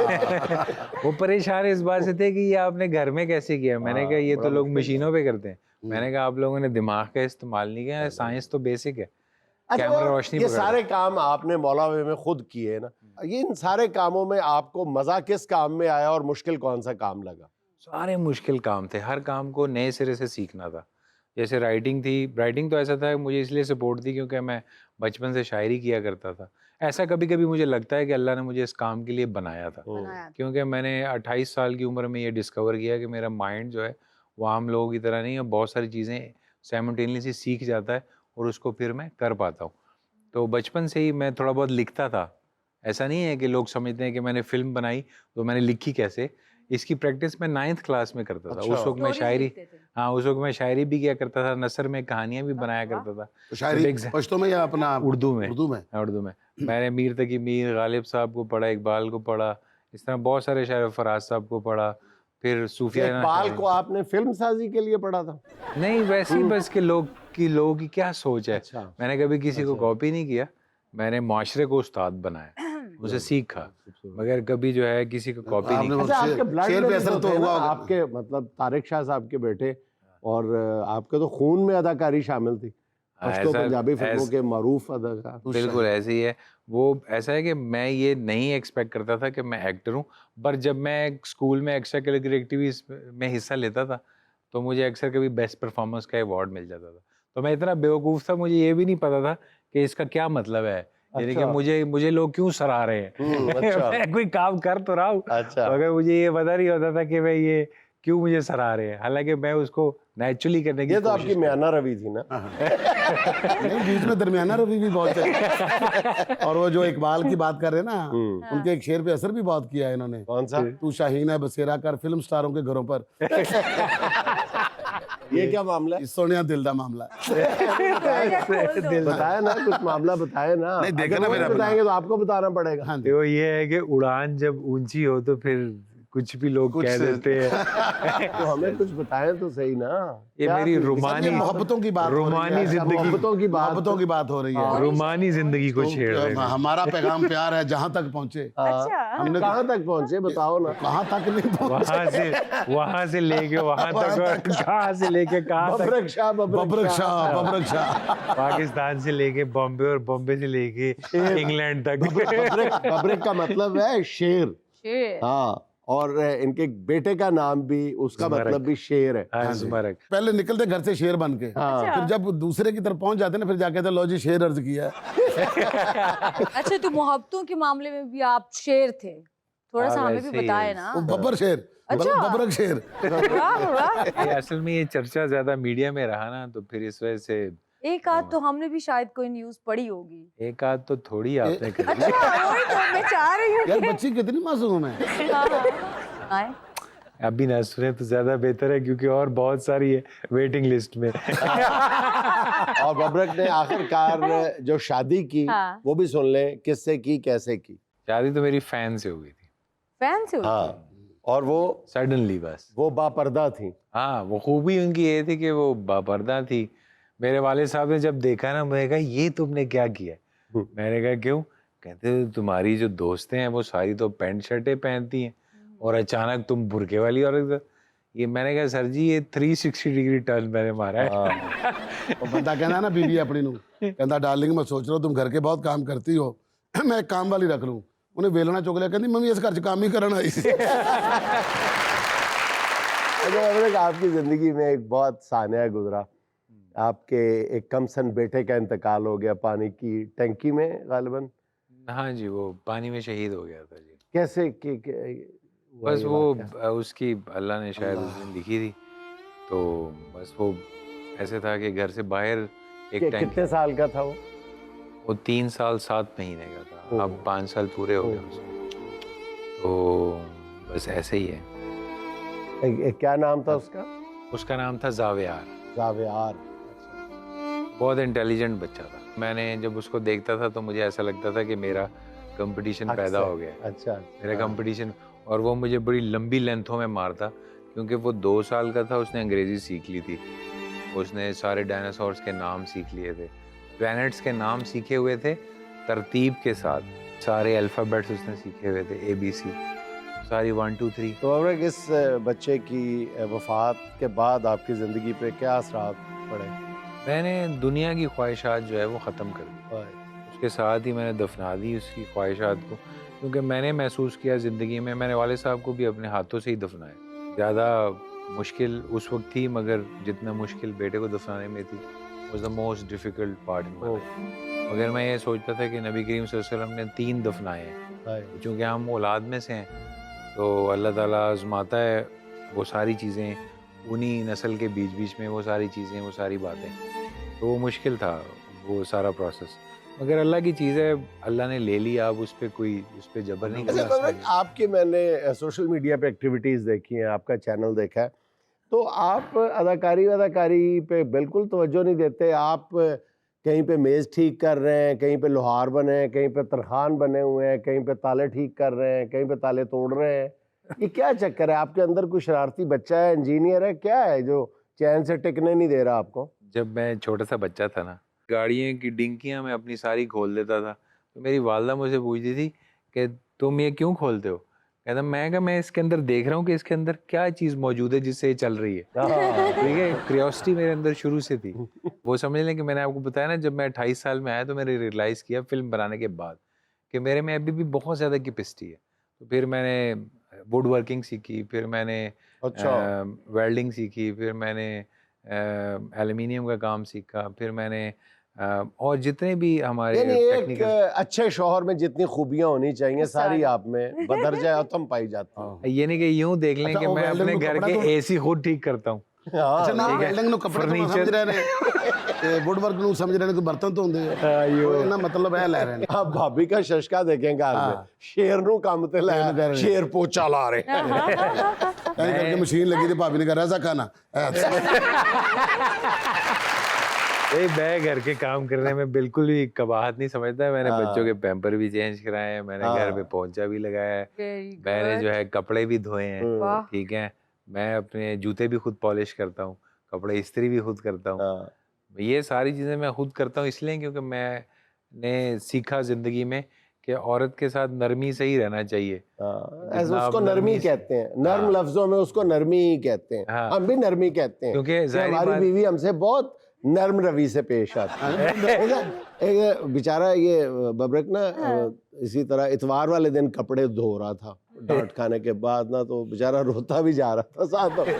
वो परेशान इस बात से थे कि ये आपने घर में कैसे किया। मैंने कहा ये तो लोग मशीनों पे करते हैं। मैंने कहा आप लोगों ने दिमाग का इस्तेमाल नहीं किया, साइंस तो बेसिक है। कैमरा रोशनी ये पकड़ता है। सारे काम आपने मौलावे में खुद किए ना, ये इन सारे कामों में आपको मजा किस काम में आया और मुश्किल कौन सा काम लगा? सारे मुश्किल काम थे, हर काम को नए सिरे से सीखना था। जैसे राइटिंग थी, राइटिंग तो ऐसा था कि मुझे इसलिए सपोर्ट थी क्योंकि मैं बचपन से शायरी किया करता था। ऐसा कभी कभी मुझे लगता है कि अल्लाह ने मुझे इस काम के लिए बनाया था, क्योंकि मैंने 28 साल की उम्र में ये डिस्कवर किया कि मेरा माइंड जो है वो आम लोगों की तरह नहीं है, बहुत सारी चीज़ें साइमल्टेनियसली सीख जाता है और उसको फिर मैं कर पाता हूँ। तो बचपन से ही मैं थोड़ा बहुत लिखता था। ऐसा नहीं है कि लोग समझते हैं कि मैंने फिल्म बनाई तो मैंने लिखी कैसे। इसकी प्रैक्टिस मैं 9th क्लास में करता था। उस वक्त मैं शायरी, हाँ उस वक्त मैं शायरी भी किया करता था, नसर में कहानियां भी बनाया करता था। तो शायरी पश्तो में या अपना उर्दू में, उर्दू में? हाँ, उर्दू में। मैंने मीर तकी मीर, गालिब साहब को पढ़ा, इकबाल को पढ़ा, इस तरह बहुत सारे शायर, फराज साहब को पढ़ा, फिर सूफिया इकबाल को आपने फिल्म साजी के लिए पढ़ा था? नहीं, वैसे ही बस कि लोगों की क्या सोच है। अच्छा। मैंने कभी किसी को कॉपी नहीं किया, मैंने माशरे को उस्ताद बनाया, उसे सीखा, मगर कभी जो है किसी को कॉपी नहीं आपने किया। वो अच्छा, आपके शेर- ब्लड शेर में पे भी असर तो तो थे ना, हुआ होगा। आपके मतलब तारिक शाह साहब के बेटे, और आपके तो खून में अदाकारी शामिल थी। पश्तो ऐसा- पंजाबी फिल्मों ऐसा- के मारूफ अदाकार। बिल्कुल ऐसे ही है। वो ऐसा है कि मैं ये नहीं एक्सपेक्ट करता था कि मैं एक्टर हूँ, पर जब मैं स्कूल में एक्स्ट्रा करिकुलर एक्टिविटीज में हिस्सा लेता था तो मुझे अक्सर कभी बेस्ट परफॉर्मेंस का अवार्ड मिल जाता था। तो मैं इतना बेवकूफ़ था, मुझे ये भी नहीं पता था कि इसका क्या मतलब है, यानी कि अच्छा। मुझे लोग क्यों सराह रहे हैं। अच्छा। मैं कोई काम कर तो रहा हूँ, अच्छा। मगर मुझे ये पता नहीं होता था कि मैं ये क्यों मुझे सराह रहे हैं, हालांकि मैं उसको नेचुरली करने की ये तो कोशिश आपकी म्याना रवि थी ना? नहीं, बीच में दरमियाना रवि भी बहुत है। और वो जो इकबाल की बात कर रहे हैं ना, उनके एक शेर पे असर भी बहुत किया है इन्होंने। कौन सा? तू शाहीन है बसेरा कर फिल्म स्टारों के घरों पर। ये क्या मामला है? सोनिया दिल दा मामला। बताया ना, कुछ मामला बताए ना। नहीं, देखा अगर ना वो मेरा नहीं बताएंगे तो आपको बताना पड़ेगा। हाँ जी। तो ये है कि उड़ान जब ऊंची हो तो फिर कुछ भी लोग कुछ कह से- देते हैं। तो हमें कुछ बताएं तो सही ना। ये क्या मेरी कुछ- रुमानी- ये मोहब्बतों की बात हो रही है। रुमानी अच्छा, जिंदगी, मोहब्बतों की बात। मोहब्बतों की बात हो रही है। रुमानी जिंदगी को छेड़ रहे तो हैं। हमारा पैगाम प्यार है जहां तक पहुंचे। हमने कहाँ तक पहुंचे बताओ ना। कहां तक नहीं पहुंचे। वहां से लेके वहां तक, कहाँ से लेके कहाँ तक, बबरक शाह, बबरक शाह, बबरक शाह। पाकिस्तान से लेके बॉम्बे और बॉम्बे से लेके इंग्लैंड तक। बबरक का मतलब है शेर। हाँ, और इनके बेटे का नाम भी, उसका मतलब भी शेर है। हाँ, स्मारक। पहले निकलते घर से शेर बन के, फिर जब दूसरे की तरफ पहुंच जाते ना, फिर जाके तो लो जी शेर अर्ज किया है। अच्छा, तो मोहब्बतों के मामले में भी आप शेर थे, थोड़ा सा हाँ, हमें वैसे भी ही बताए है। ना। वो बब्बर शेर, बबरक शेर। वाह, वाह। ये असल में ये चर्चा ज्यादा मीडिया में रहा ना, तो फिर इस वजह से एक आध तो हमने भी शायद कोई न्यूज पढ़ी होगी। एक आध तो थोड़ी आपने करी। अच्छा, वही तो मैं चाह रही हूँ यार बच्ची कितनी मासूम है। आए। अभी ना सुने तो ज्यादा बेहतर है, क्योंकि और बहुत सारी है वेटिंग लिस्ट में। और बबरक ने आखिरकार जो शादी की हाँ। वो भी सुन लें, किससे की, कैसे की। शादी तो मेरी फैन से हो गई थी, फैन से होती है? हाँ, और वो सडनली बस। वो बापर्दा थी। हाँ, वो खूबी उनकी ये थी कि वो बापर्दा थी। मेरे वाले साहब ने जब देखा ना, मैंने कहा ये तुमने क्या किया है? मैंने कहा क्यों? कहते तुम्हारी जो दोस्तें हैं वो सारी तो पैंट शर्टें पहनती हैं और अचानक तुम बुरके वाली औरत। ये मैंने कहा सर जी ये 360 डिग्री टर्न मैंने मारा है। वो बंदा कहना ना बीवी अपनी नू, कहता डार्लिंग मैं सोच रहा हूँ तुम घर के बहुत काम करती हो, मैं एक काम वाली रख लूँ। उन्हें वेलना चुक लिया, कहती मम्मी इस घर से काम ही करना आई। अच्छा बबरक, आपकी जिंदगी में एक बहुत सानिया गुजरा। आपके एक कमसन बेटे का इंतकाल हो गया पानी की टंकी में गालिबन। हाँ जी, वो पानी में शहीद हो गया था जी। कैसे हुआ बस ये वो वाकया? उसकी अल्लाह ने शायद उस दिन लिखी थी, तो बस वो ऐसे था कि घर से बाहर एक टैंक, कितने साल का था वो? वो 3 साल 7 महीने का था, अब 5 साल पूरे हो गए उसको। तो बस ऐसे ही है। क्या नाम था उसका? उसका नाम था जावेयार। जावेयार। बहुत इंटेलिजेंट बच्चा था। मैंने जब उसको देखता था तो मुझे ऐसा लगता था कि मेरा कंपटीशन पैदा हो गया है। अच्छा। मेरा कंपटीशन, और वो मुझे बड़ी लंबी लेंथों में मारता, क्योंकि वो 2 साल का था, उसने अंग्रेज़ी सीख ली थी, उसने सारे डायनासोर्स के नाम सीख लिए थे, प्लैनेट्स के नाम सीखे हुए थे तरतीब के साथ, सारे अल्फ़ाबेट्स उसने सीखे हुए थे, ABC सारी 1 2 3। तो अब इस बच्चे की वफात के बाद आपकी ज़िंदगी पे क्या असरात पड़े? मैंने दुनिया की ख्वाहिशात जो है वो ख़त्म कर दी, उसके साथ ही मैंने दफना दी उसकी ख्वाहिशात को, क्योंकि मैंने महसूस किया ज़िंदगी में, मैंने वाले साहब को भी अपने हाथों से ही दफनाया। ज़्यादा मुश्किल उस वक्त थी, मगर जितना मुश्किल बेटे को दफनाने में थी, was the most difficult part in my life. मगर मैं ये सोचता था कि नबी करीम सल्लल्लाहु अलैहि वसल्लम ने 3 दफनाए हैं, चूँकि हम औलाद में से हैं, तो अल्लाह ताला आज़माता है वो सारी चीज़ें, उन्हीं नस्ल के बीच बीच में वो सारी चीज़ें, वो सारी बातें, तो वो मुश्किल था वो सारा प्रोसेस, मगर अल्लाह की चीज़ है, अल्लाह ने ले ली, आप उस पर कोई उस पर जबर नहीं कर सकते। आपकी मैंने सोशल मीडिया पे एक्टिविटीज़ देखी हैं, आपका चैनल देखा है, तो आप अदाकारी पे बिल्कुल तवज्जो नहीं देते। आप कहीं पे मेज़ ठीक कर रहे हैं, कहीं पे लोहार बने हैं, कहीं पे तरखान बने हुए हैं, कहीं पे ताले ठीक कर रहे हैं, कहीं पे ताले तोड़ रहे हैं। ये क्या चक्कर है? आपके अंदर कोई शरारती बच्चा है, इंजीनियर है, क्या है जो चैन से टिकने नहीं दे रहा आपको? जब मैं छोटा सा बच्चा था ना, गाड़ियों की डिंकियां मैं अपनी सारी खोल देता था, तो मेरी वालदा मुझे पूछती थी कि तुम ये क्यों खोलते हो? कहता मैं इसके अंदर देख रहा हूँ कि इसके अंदर क्या चीज़ मौजूद है जिससे ये चल रही है। ठीक है, क्यूरियोसिटी मेरे अंदर शुरू से थी। वो समझ लें कि मैंने आपको बताया ना, जब मैं 28 साल में आया तो मैंने रियलाइज़ किया फिल्म बनाने के बाद कि मेरे में अभी भी बहुत ज़्यादा कैपेसिटी है। तो फिर मैंने वुड वर्किंग सीखी, फिर मैंने वेल्डिंग सीखी, फिर मैंने एल्युमिनियम का काम सीखा, फिर मैंने और जितने भी हमारे यानी एक टेक्निकल, अच्छे शौहर में जितनी खूबियां होनी चाहिए सारी आप में बदरजा औतम पाई जाती हैं। ये नहीं कि यूं देख लें अच्छा, कि वो मैं वेल्डिंग अपने को घर कपड़ा के तो- एसी खुद ठीक करता हूँ। अच्छा नहीं, ठीक है। वेल्डिंग ਨੂੰ ਕੱਪੜੇ ਤੋਂ ਸਮਝ Furniture- ਰਹੇ ਨੇ ਤੇ ਵੁੱਡ ਵਰਕ ਨੂੰ ਸਮਝ ਰਹੇ ਨੇ, ਕੋਈ ਬਰਤਨ ਧੋਂਦੇ ਆ ਇਹਨਾਂ ਮਤਲਬ ਇਹ ਲੈ ਰਹੇ ਨੇ। आप भाभी का शशका देखें घर में, शेर नू काम ते ला, शेर पोचा ला रहे हैं। ਐਂ ਕਰਕੇ ਮਸ਼ੀਨ ਲੱਗੀ ਤੇ ਭਾਬੀ ਨੇ ਕਿਹਾ ਐਸਾ ਖਾਣਾ मैं घर के काम करने में बिल्कुल भी कबाहत नहीं समझता। मैंने बच्चों के पैम्पर भी चेंज कराए हैं, मैंने घर पे पोंछा भी लगाया है, मैंने जो है कपड़े भी धोए हैं, वाह। ठीक है, मैं अपने जूते भी खुद पॉलिश करता हूँ, कपड़े इस्त्री भी खुद करता हूँ। ये सारी चीज़ें मैं खुद करता हूँ इसलिए क्योंकि मैंने सीखा ज़िंदगी में कि औरत के साथ नरमी से ही रहना चाहिए। ऐसे जितना उसको आप नरमी नरमी से- कहते हैं, नर्म लफ्जों में उसको नरमी ही कहते हैं। हाँ। हम भी नरमी कहते हैं क्योंकि कि जाहिर हमारी बात- बीवी हमसे बहुत नर्म रवि से पेश आती है। एक बेचारा ये बबरक ना इसी तरह इतवार वाले दिन कपड़े धो रहा था डांट खाने के बाद ना, तो बेचारा रोता भी जा रहा था साथ में।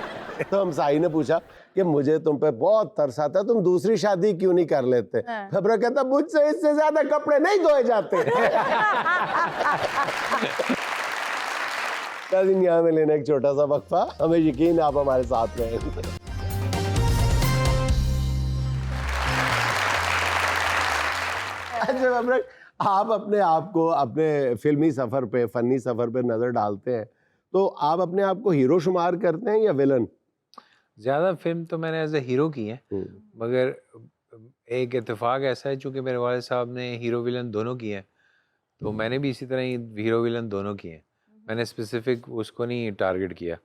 तो हम साई ने पूछा कि मुझे तुम पे बहुत तरस आता है, तुम दूसरी शादी क्यों नहीं कर लेते? बबरक कहता मुझसे इससे ज्यादा कपड़े नहीं धोए जाते। नाज़रीन, यहाँ में लेना एक छोटा सा वक्फा, हमें यकीन आप हमारे साथ रहेंगे। अच्छा बबरक, आप अपने आप को अपने फिल्मी सफर पे, फनी सफर पे नजर डालते हैं, तो आप अपने आप को हीरो शुमार करते हैं या विलन? ज़्यादा फिल्म तो मैंने एज ए हीरो की है, मगर एक इत्तेफाक ऐसा है चूँकि मेरे वाले साहब ने हीरो विलन दोनों किए हैं, तो मैंने भी इसी तरह ही हीरो विलन दोनों किए हैं। मैंने स्पेसिफिक उसको नहीं टारगेट किया,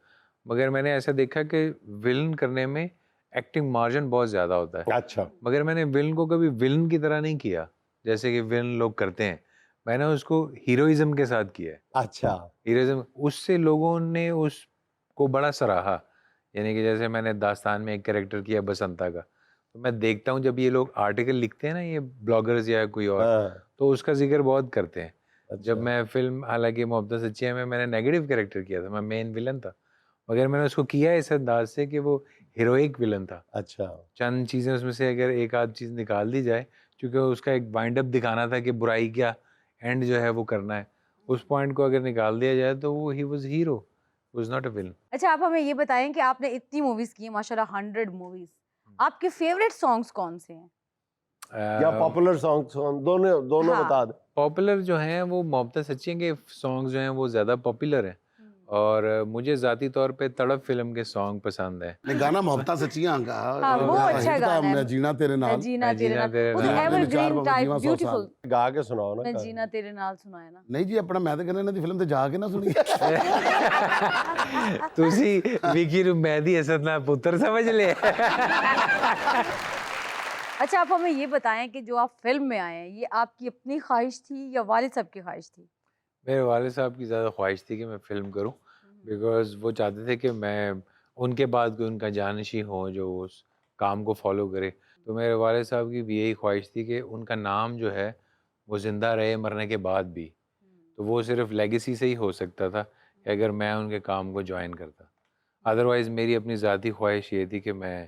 मगर मैंने ऐसा देखा कि विलन करने में एक्टिंग मार्जिन बहुत ज़्यादा होता है। अच्छा। मगर मैंने विलन को कभी विलन की तरह नहीं किया जैसे कि विलन लोग करते हैं, मैंने उसको हीरोइज्म के साथ किया है। अच्छा। हीरोइज्म, उससे लोगों ने उसको बड़ा सराहा। यानी कि जैसे मैंने दास्तान में एक कैरेक्टर किया बसंता का, तो मैं देखता हूँ जब ये लोग आर्टिकल लिखते हैं ना, ये ब्लॉगर्स या कोई और, हाँ। तो उसका जिक्र बहुत करते हैं। अच्छा। जब मैं फिल्म हालांकि मोहब्बत सच्ची है में मैंने नेगेटिव कैरेक्टर किया था, मैं मेन विलन था, मगर मैंने उसको किया इस अंदाज से कि वो हीरोइक विलन था। अच्छा, चंद चीज़ें उसमें से अगर एक आध चीज़ निकाल दी जाए, क्योंकि उसका एक वाइंड अप दिखाना था कि बुराई क्या एंड जो है वो करना है, उस पॉइंट को अगर निकाल दिया जाए तो वो he was hero, was not a villain. अच्छा, आप हमें ये बताएं कि आपने इतनी मूवीज की माशाल्लाह, 100 मूवीज, आपके फेवरेट सॉन्ग्स कौन से हैं? या पॉपुलर सॉन्ग्स दोनों दोनों हाँ। बता दे। पॉपुलर जो हैं वो मोहब्बत सच्ची के सॉन्ग्स जो हैं वो ज़्यादा पॉपुलर हैं, और मुझे ज़ाती तौर पे तड़प फिल्म के सॉन्ग पसंद है। नहीं, गाना मोहब्बता सच्चियां का हाँ, वो अच्छा हिट था, गाना है। मैं जीना तेरे नाल। जीना मैं तेरे जीना नाल, तेरे वो तो नाल। मैंने चार एवरग्रीन बाबा टाइप, जीवा 100 ब्यूटीफुल। गा के सुनाओ मैं ना। जीना तेरे नाल सुनाया ना। नहीं जी, अपना मैं तो कहना इन्हां दी फिल्म ते जा के ना सुनी। ਤੁਸੀਂ विकी ਨੂੰ मेहदी हसन ना पुत्र समझ ले। अच्छा, आप हमें ये बताएं कि जो आप फिल्म में आए हैं, ये आपकी अपनी ख्वाहिश थी या वालिद साहब की ख्वाहिश थी? मेरे वाले साहब की ज़्यादा ख्वाहिश थी कि मैं फ़िल्म करूं, बिकॉज़ वो चाहते थे कि मैं उनके बाद कोई उनका जानशी हो जो उस काम को फॉलो करे। तो मेरे वाले साहब की भी यही ख्वाहिश थी कि उनका नाम जो है वो ज़िंदा रहे मरने के बाद भी। तो वो सिर्फ लेगेसी से ही हो सकता था कि अगर मैं उनके काम को ज्वाइन करता। अदरवाइज़ मेरी अपनी ज़ाती ख्वाहिश ये थी कि मैं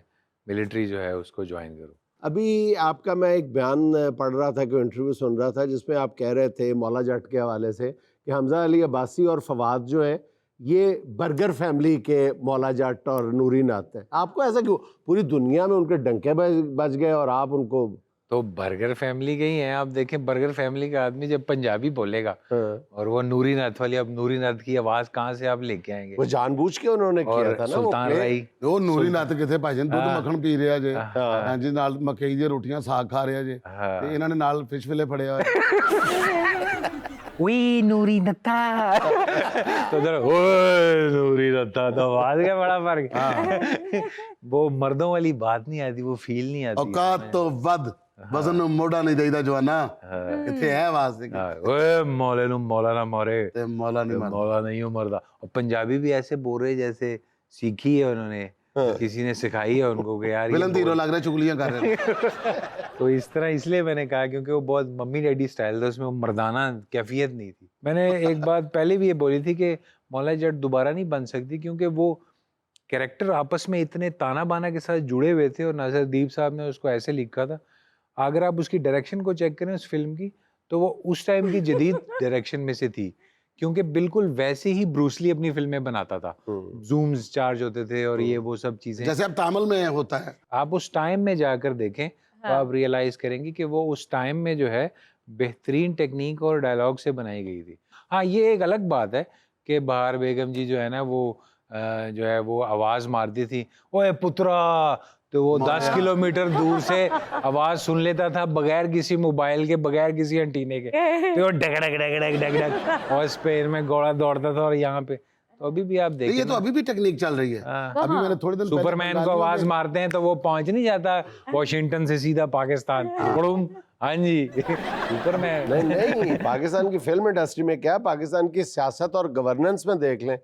मिलिट्री जो है उसको ज्वाइन करूं। अभी आपका मैं एक बयान पढ़ रहा था कि इंटरव्यू सुन रहा था जिसमें आप कह रहे थे मौला जट के हवाले से कि हमजा अली अब्बासी और फवाद जो है ये बर्गर फैमिली के मौला जट और नूरी नात है। आपको ऐसा क्यों? पूरी दुनिया में उनके डंके बज गए और आप उनको। तो बर्गर फैमिली के ही हैं। आप देखें बर्गर फैमिली का आदमी जब पंजाबी बोलेगा और वो नूरी नाथ वाली, अब नूरी नाथ की आवाज कहाँ से आप लेके आएंगे? वो जानबूझ के उन्होंने किया और था ना। सुल्तान राई, ਉਹ ਨੂਰੀ ਨੱਤ ਕਿੱਥੇ ਭਾਜਨ ਦੁੱਧ ਹਾਂ। ਮੱਖਣ ਪੀ ਰਿਹਾ ਜੇ, ਹਾਂ। ਹਾਂਜੀ ਨਾਲ ਮੱਕੀ ਦੀਆਂ ਰੋਟੀਆਂ ਸਾਗ ਖਾ ਰਿਹਾ ਜੇ, हाँ। ਤੇ ਇਹਨਾਂ ਨੇ ਨਾਲ ਫਿਸ਼ ਫਿਲੇ ਫੜਿਆ ਹੋਇਆ। वी नूरी नत्था। तो उधर ओए नूरी नत्था, तो आवाज का बड़ा फर्क। वो मर्दों वाली बात नहीं आती, वो फील नहीं आती। ਔਕਾਤ ਤੋਂ ਵੱਧ ਵਜ਼ਨ ਨੂੰ ਮੋਢਾ ਨਹੀਂ ਦੇਈਦਾ ਜਵਾਨਾ। ਇੱਥੇ ਹੈ ਆਵਾਜ਼ ਦੇ हाँ, ओए मौले नु मौला ना मरे, ਤੇ ਮੌਲਾ ਨਹੀਂ ਮਰਦਾ। मौला नहीं हो मरदा। और पंजाबी भी ऐसे बोल रहे जैसे सीखी है उन्होंने, किसी ने सिखाई है उनको कि यार ये ਵਿਲਨ ਹੀਰੋ ਲੱਗ ਰਿਹਾ, ਚੁਗਲੀਆਂ ਕਰ ਰਹੇ ਨੇ। तो इस तरह इसलिए मैंने कहा क्योंकि वो बहुत मम्मी डैडी स्टाइल था, उसमें वो मर्दाना कैफियत नहीं थी। मैंने एक बात पहले भी ये बोली थी कि मौला जट दोबारा नहीं बन सकती, क्योंकि वो कैरेक्टर आपस में इतने ताना बाना के साथ जुड़े हुए थे, और नज़रदीप साहब ने उसको ऐसे लिखा था। अगर आप उसकी डायरेक्शन को चेक करें उस फिल्म की, तो वो उस टाइम की जदीद डायरेक्शन में से थी, क्योंकि बिल्कुल वैसे ही ब्रूसली अपनी फिल्में बनाता था। जूम्स चार्ज होते थे और ये वो सब चीज़ें। जैसे अब तामिल में होता है। आप उस टाइम में जाकर देखें तो आप रियलाइज करेंगे कि वो उस टाइम में जो है बेहतरीन टेक्निक और डायलॉग से बनाई गई थी। हाँ, ये एक अलग बात है कि बहार बेगम जी जो है ना वो जो है वो आवाज़ मारती थी, ओए पुत्रा, तो वो 10 किलोमीटर दूर से आवाज़ सुन लेता था बगैर किसी मोबाइल के, बगैर किसी एंटीने के। तो वो डग डग डग डग डग डग और स्पेन में घोड़ा दौड़ता था। और यहाँ पे तो अभी भी आप देखें, ये तो अभी भी टेक्निक चल रही है। अभी मैंने थोड़े दिन पहले सुपरमैन को आवाज मारते हैं तो वो पहुंच नहीं जाता वॉशिंगटन से सीधा पाकिस्तान। हाँ जी, सुपरमैन। नहीं, पाकिस्तान की फिल्म इंडस्ट्री में क्या, पाकिस्तान की सियासत और गवर्नेंस में देख लें,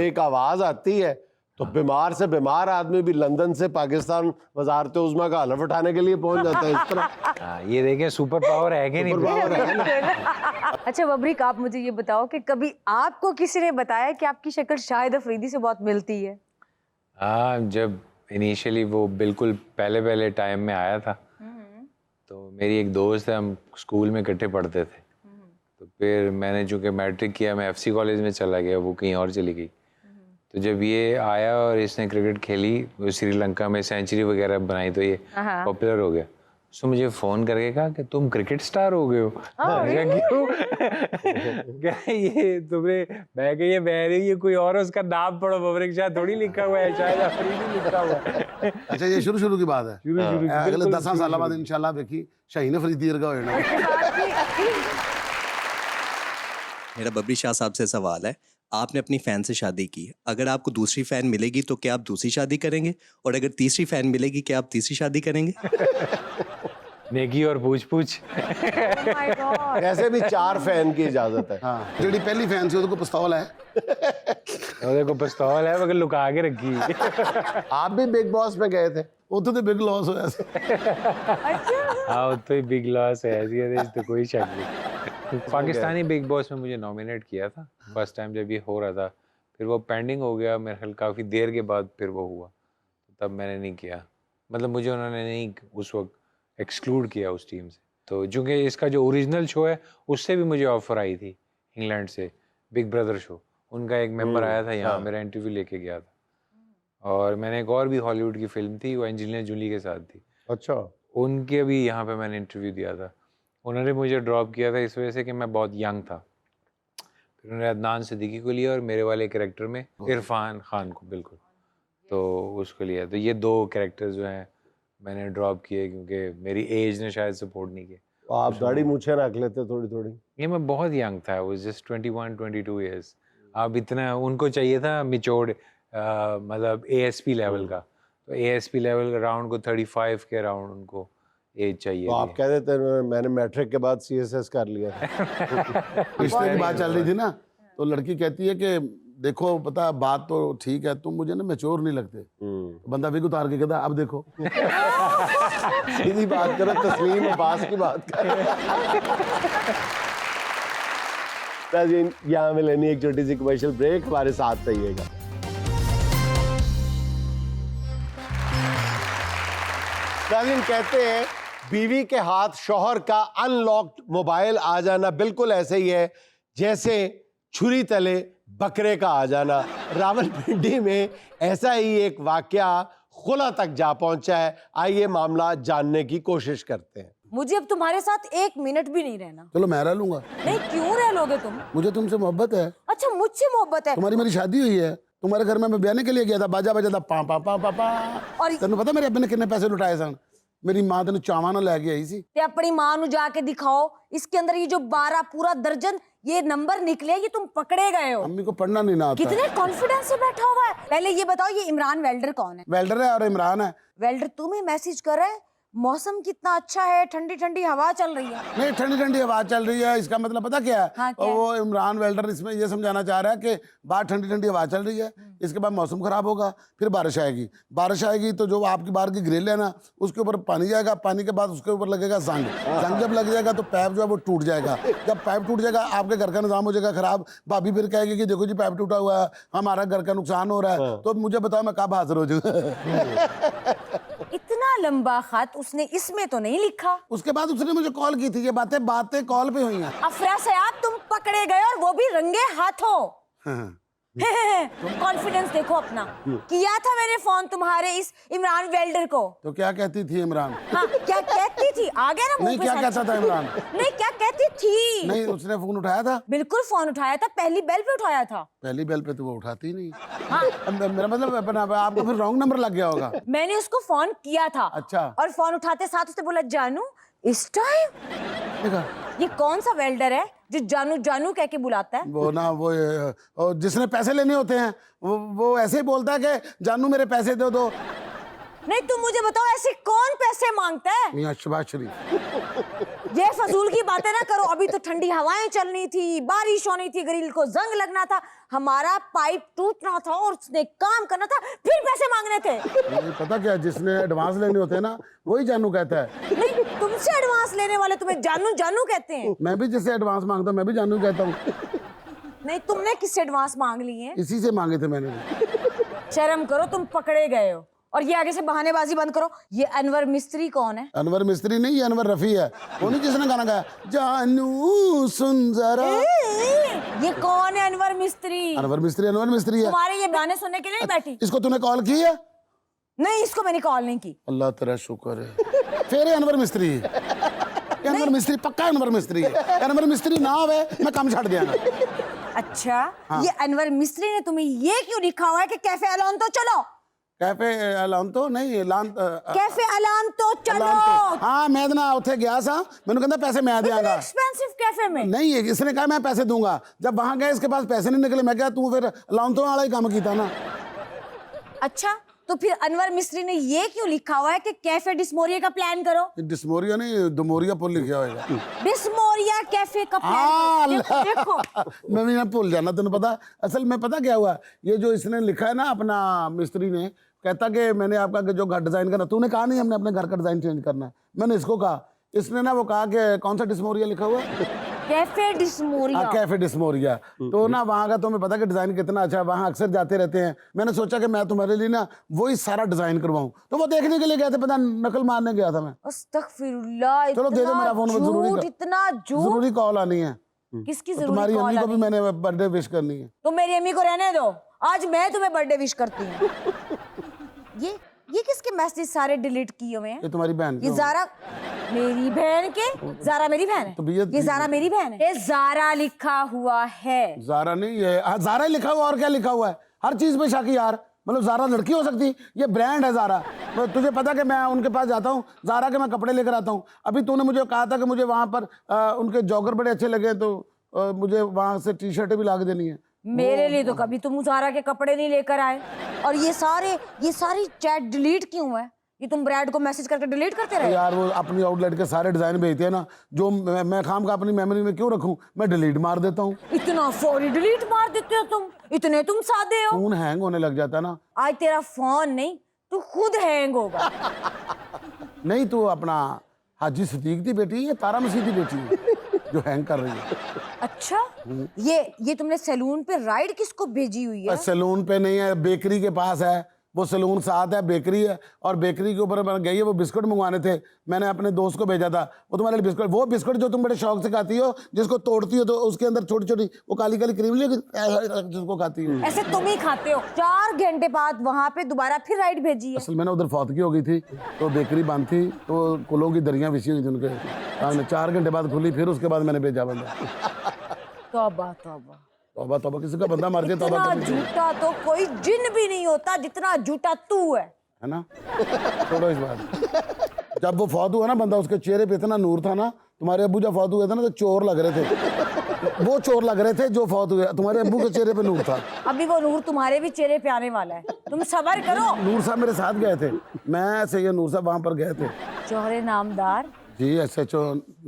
एक आवाज आती है तो बीमार से बीमार आदमी भी लंदन से पाकिस्तान वजारत उज़्मा का हलफ उठाने के लिए पहुंच जाता है। इस तरह ये देखें सुपर पावर है कि नहीं? पावर है ना। अच्छा वबरीक, आप मुझे ये बताओ कि कभी आपको किसी ने बताया कि आपकी शक्ल शाहिद अफरीदी से बहुत मिलती है? हाँ, जब इनिशियली वो बिल्कुल पहले पहले टाइम में आया था, तो मेरी एक दोस्त है, हम स्कूल में इकट्ठे पढ़ते थे। तो फिर मैंने चूँकि मैट्रिक किया, मैं FC कॉलेज में चला गया, वो कहीं और चली गई। तो जब ये आया और इसने क्रिकेट खेली, वो श्रीलंका में सेंचुरी वगैरह बनाई, तो ये पॉपुलर हो गया। उसने मुझे फ़ोन करके कहा कि तुम क्रिकेट स्टार हो गए हो। मैंने कहा, क्यों? क्या ये तुमने? मैं कहा ये कोई और, उसका नाम पढ़ो, बबरिक शाह थोड़ी लिखा हुआ है, शायद अफरीदी लिखा हुआ है। अच्छा, ये शुरू की बात है। शुरू अगले 10 साल बाद इंशाल्लाह देखी शाहीन अफरीदी वर्गा हो जाना। मेरा बबरी शाह साहब से सवाल है, आपने अपनी फ़ैन से शादी की, अगर आपको दूसरी फ़ैन मिलेगी तो क्या आप दूसरी शादी करेंगे? और अगर तीसरी फ़ैन मिलेगी क्या आप तीसरी शादी करेंगे? नेकी और पूछ ऐसे भी 4 फैन की इजाजत है। हाँ, जेडी पहली फैन से, उसको पिस्तौल है। ਉਹਦੇ ਕੋਲ ਪਿਸਤੌਲ ਹੈ, ਮगर ਲੁਕਾ ਕੇ ਰੱਖੀ। आप भी बिग बॉस में गए थे? ਉੱਥੇ ਤੇ ਬਿਗ ਲॉस ਹੋਇਆ ਸੀ। हाँ, तो ही बिग लॉस है, ऐसी है, इस तो कोई शक नहीं। पाकिस्तानी बिग बॉस में मुझे नॉमिनेट किया था फर्स्ट टाइम जब ये हो रहा था, फिर वो पेंडिंग हो गया, मेरे ख्याल काफ़ी देर के बाद फिर वो हुआ। तब मैंने नहीं किया, मतलब मुझे उन्होंने नहीं उस वक्त एक्सक्लूड किया उस टीम से। तो चूँकि इसका जो ओरिजिनल शो है उससे भी मुझे ऑफर आई थी इंग्लैंड से, बिग ब्रदर शो, उनका एक मेंबर आया था यहाँ, मेरा इंटरव्यू लेके गया था। और मैंने एक और भी हॉलीवुड की फिल्म थी, वो एंजेलिना जूली के साथ थी, अच्छा, उनके भी यहाँ पे मैंने इंटरव्यू दिया था। उन्होंने मुझे ड्रॉप किया था इस वजह से कि मैं बहुत यंग था। फिर उन्होंने अदनान सिद्दीकी को लिया और मेरे वाले कैरेक्टर में इरफान खान को, बिल्कुल, तो उसको लिया। तो ये 2 कैरेक्टर्स जो हैं मैंने ड्रॉप किए क्योंकि मेरी एज ने शायद सपोर्ट नहीं किया। तो आप दाढ़ी मूछें रख लेते थोड़ी थोड़ी। ये मैं बहुत यंग था, वो जस्ट 21-22 ईयर्स। अब इतना उनको चाहिए था मिचोड़, मतलब ASP लेवल का, तो ASP लेवल का राउंड को 35 के राउंड उनको एज चाहिए तो आप थी। कह देते मैंने मैट्रिक के बाद CSS कर लिया था। रिश्ते की बात चल रही थी ना, तो लड़की कहती है कि देखो पता बात तो ठीक है, तुम मुझे ना मैच्योर नहीं लगते। तो बंदा भी उतार के कहता अब देखो। सीधी बात करो, तस्लीम अब्बास की बात करो। नाज़रीन, यहाँ में लेनी एक छोटी सी कमर्शियल ब्रेक, हमारे साथ रहिएगा। नाज़रीन, कहते हैं बीवी के हाथ शौहर का अनलॉक्ड मोबाइल आ जाना बिल्कुल ऐसे ही है जैसे छुरी तले बकरे का आ जाना। रावलपिंडी में ऐसा ही एक वाकया खुला तक जा पहुंचा है। आइए मामला जानने की कोशिश करते हैं। मुझे अब तुम्हारे साथ 1 मिनट भी नहीं रहना। चलो मैं रह लूंगा। नहीं, क्यों रह लोगे तुम? मुझे तुमसे मोहब्बत है। अच्छा, मुझसे मोहब्बत है? तुम्हारी मेरी शादी हुई है, तुम्हारे घर में मैं ब्याने के लिए गया था, बाजा बजा था, पा पा पा पा पा। और तेन पता मेरे अब्बे ने कितने पैसे लुटाए सन? मेरी मां तेन चावा ना लैके आई सी। ते अपनी मां नु जाके दिखाओ, इसके अंदर ये जो 12 पूरा दर्जन ये नंबर निकले, ये तुम पकड़े गए हो। अम्मी को पढ़ना नहीं ना आता। कितने कॉन्फिडेंस से बैठा हुआ है। पहले ये बताओ, ये इमरान वेल्डर कौन है? वेल्डर है और इमरान है। वेल्डर तुम्हें मैसेज कर रहा है, मौसम कितना अच्छा है, ठंडी ठंडी हवा चल रही है। नहीं, ठंडी ठंडी हवा चल रही है, इसका मतलब पता क्या है? हाँ, क्या? वो इमरान वेल्डर इसमें ये समझाना चाह रहा है कि बाहर ठंडी ठंडी हवा चल रही है, इसके बाद मौसम खराब होगा, फिर बारिश आएगी। बारिश आएगी तो जो आपकी बाहर की ग्रिल है ना, उसके ऊपर पानी जाएगा, पानी के बाद उसके ऊपर लगेगा जंग। जंग जब लग जाएगा तो पाइप जो है वो टूट जाएगा। जब पाइप टूट जाएगा आपके घर का निजाम हो जाएगा खराब। भाभी फिर कहेगी कि देखो जी पाइप टूटा हुआ है, हमारा घर का नुकसान हो रहा है। तो मुझे बताओ मैं कब हाजिर हो जाऊँ? इतना लंबा खत उसने इसमें तो नहीं लिखा। उसके बाद उसने मुझे कॉल की थी, ये बातें बातें कॉल पे हुई हैं। अफरा सयाब, तुम पकड़े गए और वो भी रंगे हाथों। कॉन्फिडेंस देखो अपना। किया था मैंने फोन तुम्हारे इस इमरान वेल्डर को। तो क्या कहती थी इमरान? हाँ, क्या कहती थी? आ गया ना मुंह नहीं, पे क्या सच। कहता था इमरान? नहीं, क्या कहती थी? नहीं, उसने फोन उठाया था। बिल्कुल फोन उठाया था, पहली बेल पे उठाया था। पहली बेल पे तो वो उठाती नहीं। हाँ। मेरा मतलब अपना आपको फिर रॉन्ग नंबर लग गया होगा। मैंने उसको फोन किया था। अच्छा। और फोन उठाते साथ उसने बोला, जानू इस टाइम? देखा? ये कौन सा वेल्डर है जो जानू जानू कह के बुलाता है? वो ना वो जिसने पैसे लेने होते हैं वो ऐसे ही बोलता है कि जानू मेरे पैसे दे दो। नहीं, तुम मुझे बताओ, ऐसे कौन पैसे मांगता है? मियां शहबाज शरीफ। ये फजूल की बातें ना करो। अभी तो ठंडी हवाएं चलनी थी, बारिश होनी थी, ग्रिल को जंग लगना था, हमारा पाइप टूटना था और उसने काम करना था, फिर पैसे मांगने थे। नहीं, पता क्या, जिसने एडवांस लेने होते हैं ना वही जानू कहता है। नहीं, तुमसे एडवांस लेने वाले तुम्हें जानू जानू कहते हैं। मैं भी जिससे एडवांस मांगता हूँ मैं भी जानू कहता हूँ। नहीं, तुमने किससे एडवांस मांग लिए? इसी से मांगे थे मैंने। शर्म करो, तुम पकड़े गए हो। और ये आगे से बहानेबाजी बंद करो। ये अनवर मिस्त्री कौन है? अनवर मिस्त्री नहीं, ये अनवर रफी है। वो नहीं जिसने गाना गाया जानू सुन जरा। ये कौन है अनवर मिस्त्री? अनवर मिस्त्री है। तुम्हारे ये गाने सुनने के लिए नहीं बैठी। इसको तूने कॉल की है? नहीं, इसको मैंने कॉल नहीं की। अल्लाह तेरा शुक्र है। फिर अनवर मिस्त्री है। अनवर मिस्त्री पक्का अनवर मिस्त्री है। अनवर मिस्त्री ना हो मैं काम छड़ दिया। अच्छा, ये अनवर मिस्त्री ने तुम्हें ये क्यों लिखा हुआ है कि कैफे अलान तो चलो? कैफे अलान तो नहीं, कैफे अलान तो चलो। हाँ, मैं ना उठे गया सा, मैंने कहता पैसे मैं दियांगा। एक्सपेंसिव कैफे में नहीं, इसने कहा मैं पैसे दूंगा। जब वहां गए इसके पास पैसे नहीं निकले, मैं क्या तू फिर अलान तो वाला ही काम किया ना। अच्छा, तो फिर अनवर मिस्त्री ने ये क्यों लिखा हुआ है कि कैफे डिस्मोरिया का प्लान करो? डिस्मोरिया नहीं, दुमोरिया पुल लिखा होगा। डिस्मोरिया कैफे का प्लान करो। देखो, मैं भी ना भूल जाना, तेन पता असल में पता क्या हुआ, ये जो इसने लिखा है ना अपना मिस्त्री ने, कहता कि मैंने आपका जो घर डिजाइन करना, तूने कहा नहीं हमने अपने घर का डिजाइन चेंज करना है। मैंने इसको कहा, इसने ना वो कहा कि कौन सा डिस्मोरिया लिखा हुआ है? कैफे डिस्मोरिया। कैफे डिस्मोरिया। तो ना वहाँ का तुम्हें पता कि डिजाइन कितना अच्छा है, वहाँ अक्सर जाते रहते हैं। मैंने सोचा कि मैं तुम्हारे लिए ना वही सारा डिजाइन करवाऊं, तो वो देखने के लिए गए थे, पता नकल मारने गया था मैं। अस्तगफिरुल्लाह, चलो दे दो मेरा फोन, इतना जरूरी झूठ, इतना झूठ। जरूरी कॉल आनी है। किसकी तो जरूरी तुम्हारी कॉल अम्मी को भी आनी? मैंने बर्थडे विश करनी है। तो मेरी अम्मी को रहने दो, आज मैं तुम्हें बर्थडे विश करती हूँ। ये किसके मैसेज सारे डिलीट किए हुए हैं? ये तुम्हारी बहन ये जारा मेरी बहन के? जारा मेरी बहन है? तो भैया ये जारा मेरी बहन है? ये जारा लिखा हुआ है। जारा नहीं है, जारा ही लिखा हुआ, और क्या लिखा हुआ है? हर चीज पे शाकी यार, मतलब जारा लड़की हो सकती, ये ब्रांड है जारा। तुझे पता कि मैं उनके पास जाता हूँ, जारा के मैं कपड़े लेकर आता हूँ। अभी तूने मुझे कहा था कि मुझे वहां पर उनके जॉगर बड़े अच्छे लगे, तो मुझे वहां से टी शर्टें भी ला के देनी है। मेरे लिए तो कभी तुम जारा के कपड़े नहीं लेकर आए। और ये सारी चैट डिलीट क्यों है? ये तुम ब्रांड को मैसेज करके डिलीट करते रहे? यार वो अपनी आउटलेट के सारे डिजाइन भेजते हैं ना, जो मैं खाम का अपनी मेमोरी में क्यों रखूं, मैं डिलीट मार देता हूँ। इतना फौरी डिलीट मार देते हो तुम, इतने तुम सादे हो। फोन हैंग होने लग जाता है ना। आज तेरा फोन नहीं, तू खुद हैंग होगा। नहीं, तू अपना हाजी सदीक की बेटी है, तारा मसीह की बेटी है जो हैंग कर रही है। अच्छा, ये तुमने सैलून पे राइड किसको भेजी हुई है? सैलून पे नहीं है, बेकरी के पास है। वो सैलून साथ है, बेकरी है, और बेकरी के ऊपर गई है। वो बिस्कुट मंगवाने थे, मैंने अपने दोस्त को भेजा था। वो तुम्हारे लिए बिस्कुट, वो बिस्कुट जो तुम बड़े शौक से खाती हो, जिसको तोड़ती हो तो उसके अंदर छोटी छोटी वो काली काली क्रीम जिसको खाती हो। ऐसे तुम ही खाते हो। 4 घंटे बाद वहां पे दोबारा फिर राइड भेजी है। असल में ना उधर फौतगी हो गई थी, तो बेकरी बंद थी, तो कुलों की दरियां बिछी हुई थी उनके सामने। 4 घंटे बाद खुली, फिर उसके बाद मैंने भेजा बंदा। तौबा तौबा तौबा तौबा, किसी का बंदा मर जाए तौबा इतना करनी चाहिए। झूठा तो कोई जिन भी नहीं होता जितना झूठा तू है ना। छोड़ो इस बात। जब वो फौत हुआ ना बंदा, उसके चेहरे पे इतना नूर था ना। तुम्हारे अब्बू जब फौत हुए थे ना, तो चोर लग रहे थे। वो चोर लग रहे थे जो फौत हुए, तुम्हारे अब्बू के चेहरे पे नूर था। अभी वो नूर तुम्हारे भी चेहरे पे आने वाला है, तुम सब्र करो। नूर साहब मेरे साथ गए थे, मैं सैयद नूर साहब वहां पर गए थे। जौहरे नामदार जी, SHO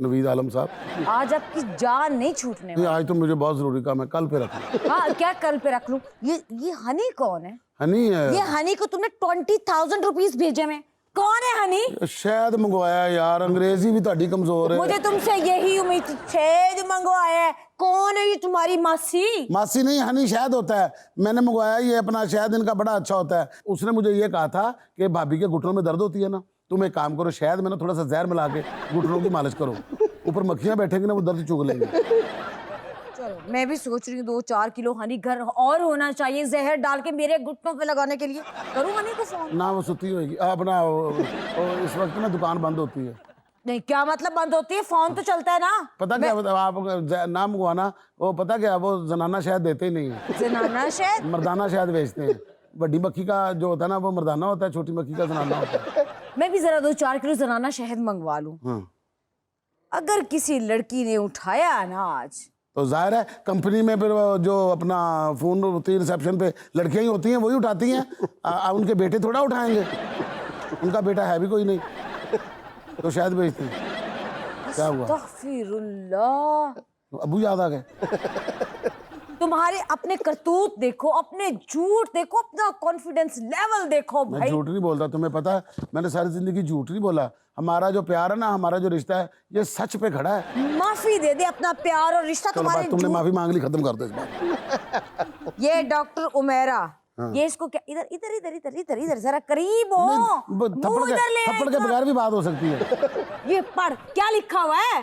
नवीद आलम साहब। आज आपकी जान नहीं छूटने नहीं, आज तो मुझे बहुत जरूरी काम है, कल पे रख लूं। हाँ, क्या कल पे रख लूं? ये हनी कौन है? हनी है। ये हनी को तुमने 20,000 रुपीस भेजे में, कौन है हनी? शायद मंगवाया यार, अंग्रेजी भी ਤੁਹਾਡੀ कमजोर है। मुझे तुमसे यही उम्मीद थी। शायद मंगवाया है। कौन है ये तुम्हारी मासी? मासी नहीं, हनी शायद होता है। मैंने मंगवाया, ये अपना शायद इनका बड़ा अच्छा होता है। उसने मुझे ये कहा था कि भाभी के घुटनों में दर्द होती है ना, तुम एक काम करो, शायद मैंने थोड़ा सा जहर मिला के घुटनों की मालिश करो, ऊपर मक्खियां बैठेंगी ना, वो दर्द चुग लेंगे। चलो, मैं भी सोच रही हूँ 2-4 किलो हनी घर और होना चाहिए, जहर डाल के मेरे घुटनों पे लगाने के लिए। करूँ हनी को फोन? ना वो सुती होगी अपना इस वक्त ना दुकान बंद होती है। नहीं, क्या मतलब बंद होती है? फोन तो चलता है ना। पता क्या, आप ना मंगवाना, वो पता क्या, वो जनाना शायद देते ही नहीं है। जनाना शायद? मर्दाना शायद बेचते हैं। बड़ी मक्खी का जो होता है ना, वो मर्दाना होता है, छोटी मक्खी का जनाना होता है। मैं भी जरा 2-4 किलो जनाना शहद मंगवा लूं। हाँ। अगर किसी लड़की ने उठाया ना आज, तो जाहिर है कंपनी में फिर जो अपना फोन होती है रिसेप्शन पे, लड़कियां ही होती हैं, वही उठाती हैं। उनके बेटे थोड़ा उठाएंगे, उनका बेटा है भी कोई नहीं, तो शायद बेचते हैं। क्या हुआ? अस्तगफिरुल्लाह। अबू याद आ गए। तुम्हारे अपने करतूत देखो, अपने झूठ देखो, अपना कॉन्फिडेंस लेवल देखो मैं भाई। झूठ नहीं बोलता, तुम्हें पता है, मैंने सारी जिंदगी झूठ नहीं बोला। हमारा जो प्यार है ना, हमारा जो रिश्ता है, ये सच पे खड़ा है। माफी दे दे, अपना प्यार और रिश्ता चलो तुम्हारे बात तुमने झूठ- माफी मांग ली, खत्म कर दो इस बात। ये डॉक्टर उमेरा, ये इसको क्या, इधर इधर इधर इधर इधर इधर जरा करीब हो, मुंह इधर ले थप्पड़ के इसका। बगैर भी बात हो सकती है। ये पढ़, क्या लिखा हुआ है?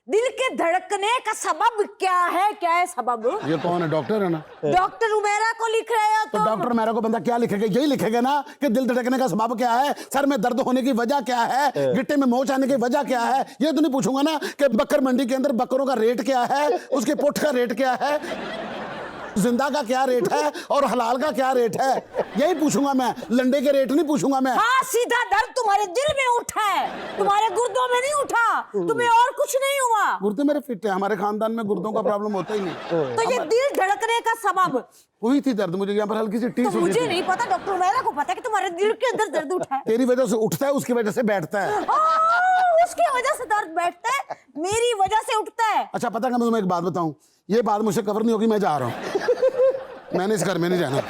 दिल के धड़कने का सबब क्या है? क्या है सबब? ये कौन है? डॉक्टर है ना? डॉक्टर उमेरा को लिख रहे हो तो तुम? डॉक्टर मेरा को बंदा क्या लिखेगा? यही लिखेगा ना कि दिल धड़कने का सबब क्या है, सर में दर्द होने की वजह क्या है, गिट्टे में मोच आने की वजह क्या है। ये तो नहीं पूछूंगा ना कि बकर मंडी के अंदर बकरों का रेट क्या है, उसके पुट का रेट क्या है, जिंदा का क्या रेट है और हलाल का क्या रेट है। यही पूछूंगा मैं, लंडे के रेट नहीं पूछूंगा मैं। हाँ, सीधा दर्द तुम्हारे दिल में उठा है, तुम्हारे गुर्दों में नहीं उठा, तुम्हें और कुछ नहीं हुआ। गुर्दे मेरे फिट है, हमारे खानदान में गुर्दों का प्रॉब्लम होता ही नहीं। तो ये दिल धड़कने का सबब? हुई थी दर्द, मुझे यहाँ पर हल्की सी टीस तो हुई मुझे थी। नहीं पता, डॉक्टर उमेरा को पता है कि तुम्हारे दिल के अंदर दर्द उठा है। तेरी वजह से उठता है, उसकी वजह से बैठता है। उसकी वजह से दर्द बैठता है, मेरी वजह से उठता है। अच्छा पता है, मैं तुम्हें एक बात बताऊं, ये बात मुझसे कवर नहीं होगी, मैं जा रहा हूँ। मैंने इस घर में नहीं जाना।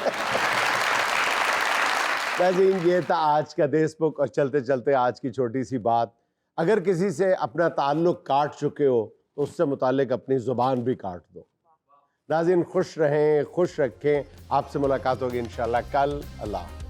नाज़रीन, ये था आज का देशमुख, और चलते चलते आज की छोटी सी बात। अगर किसी से अपना ताल्लुक काट चुके हो तो उससे मुतालिक अपनी ज़ुबान भी काट दो। नाज़रीन खुश रहें, खुश रखें। आपसे मुलाकात होगी इंशाअल्लाह कल। अल्लाह।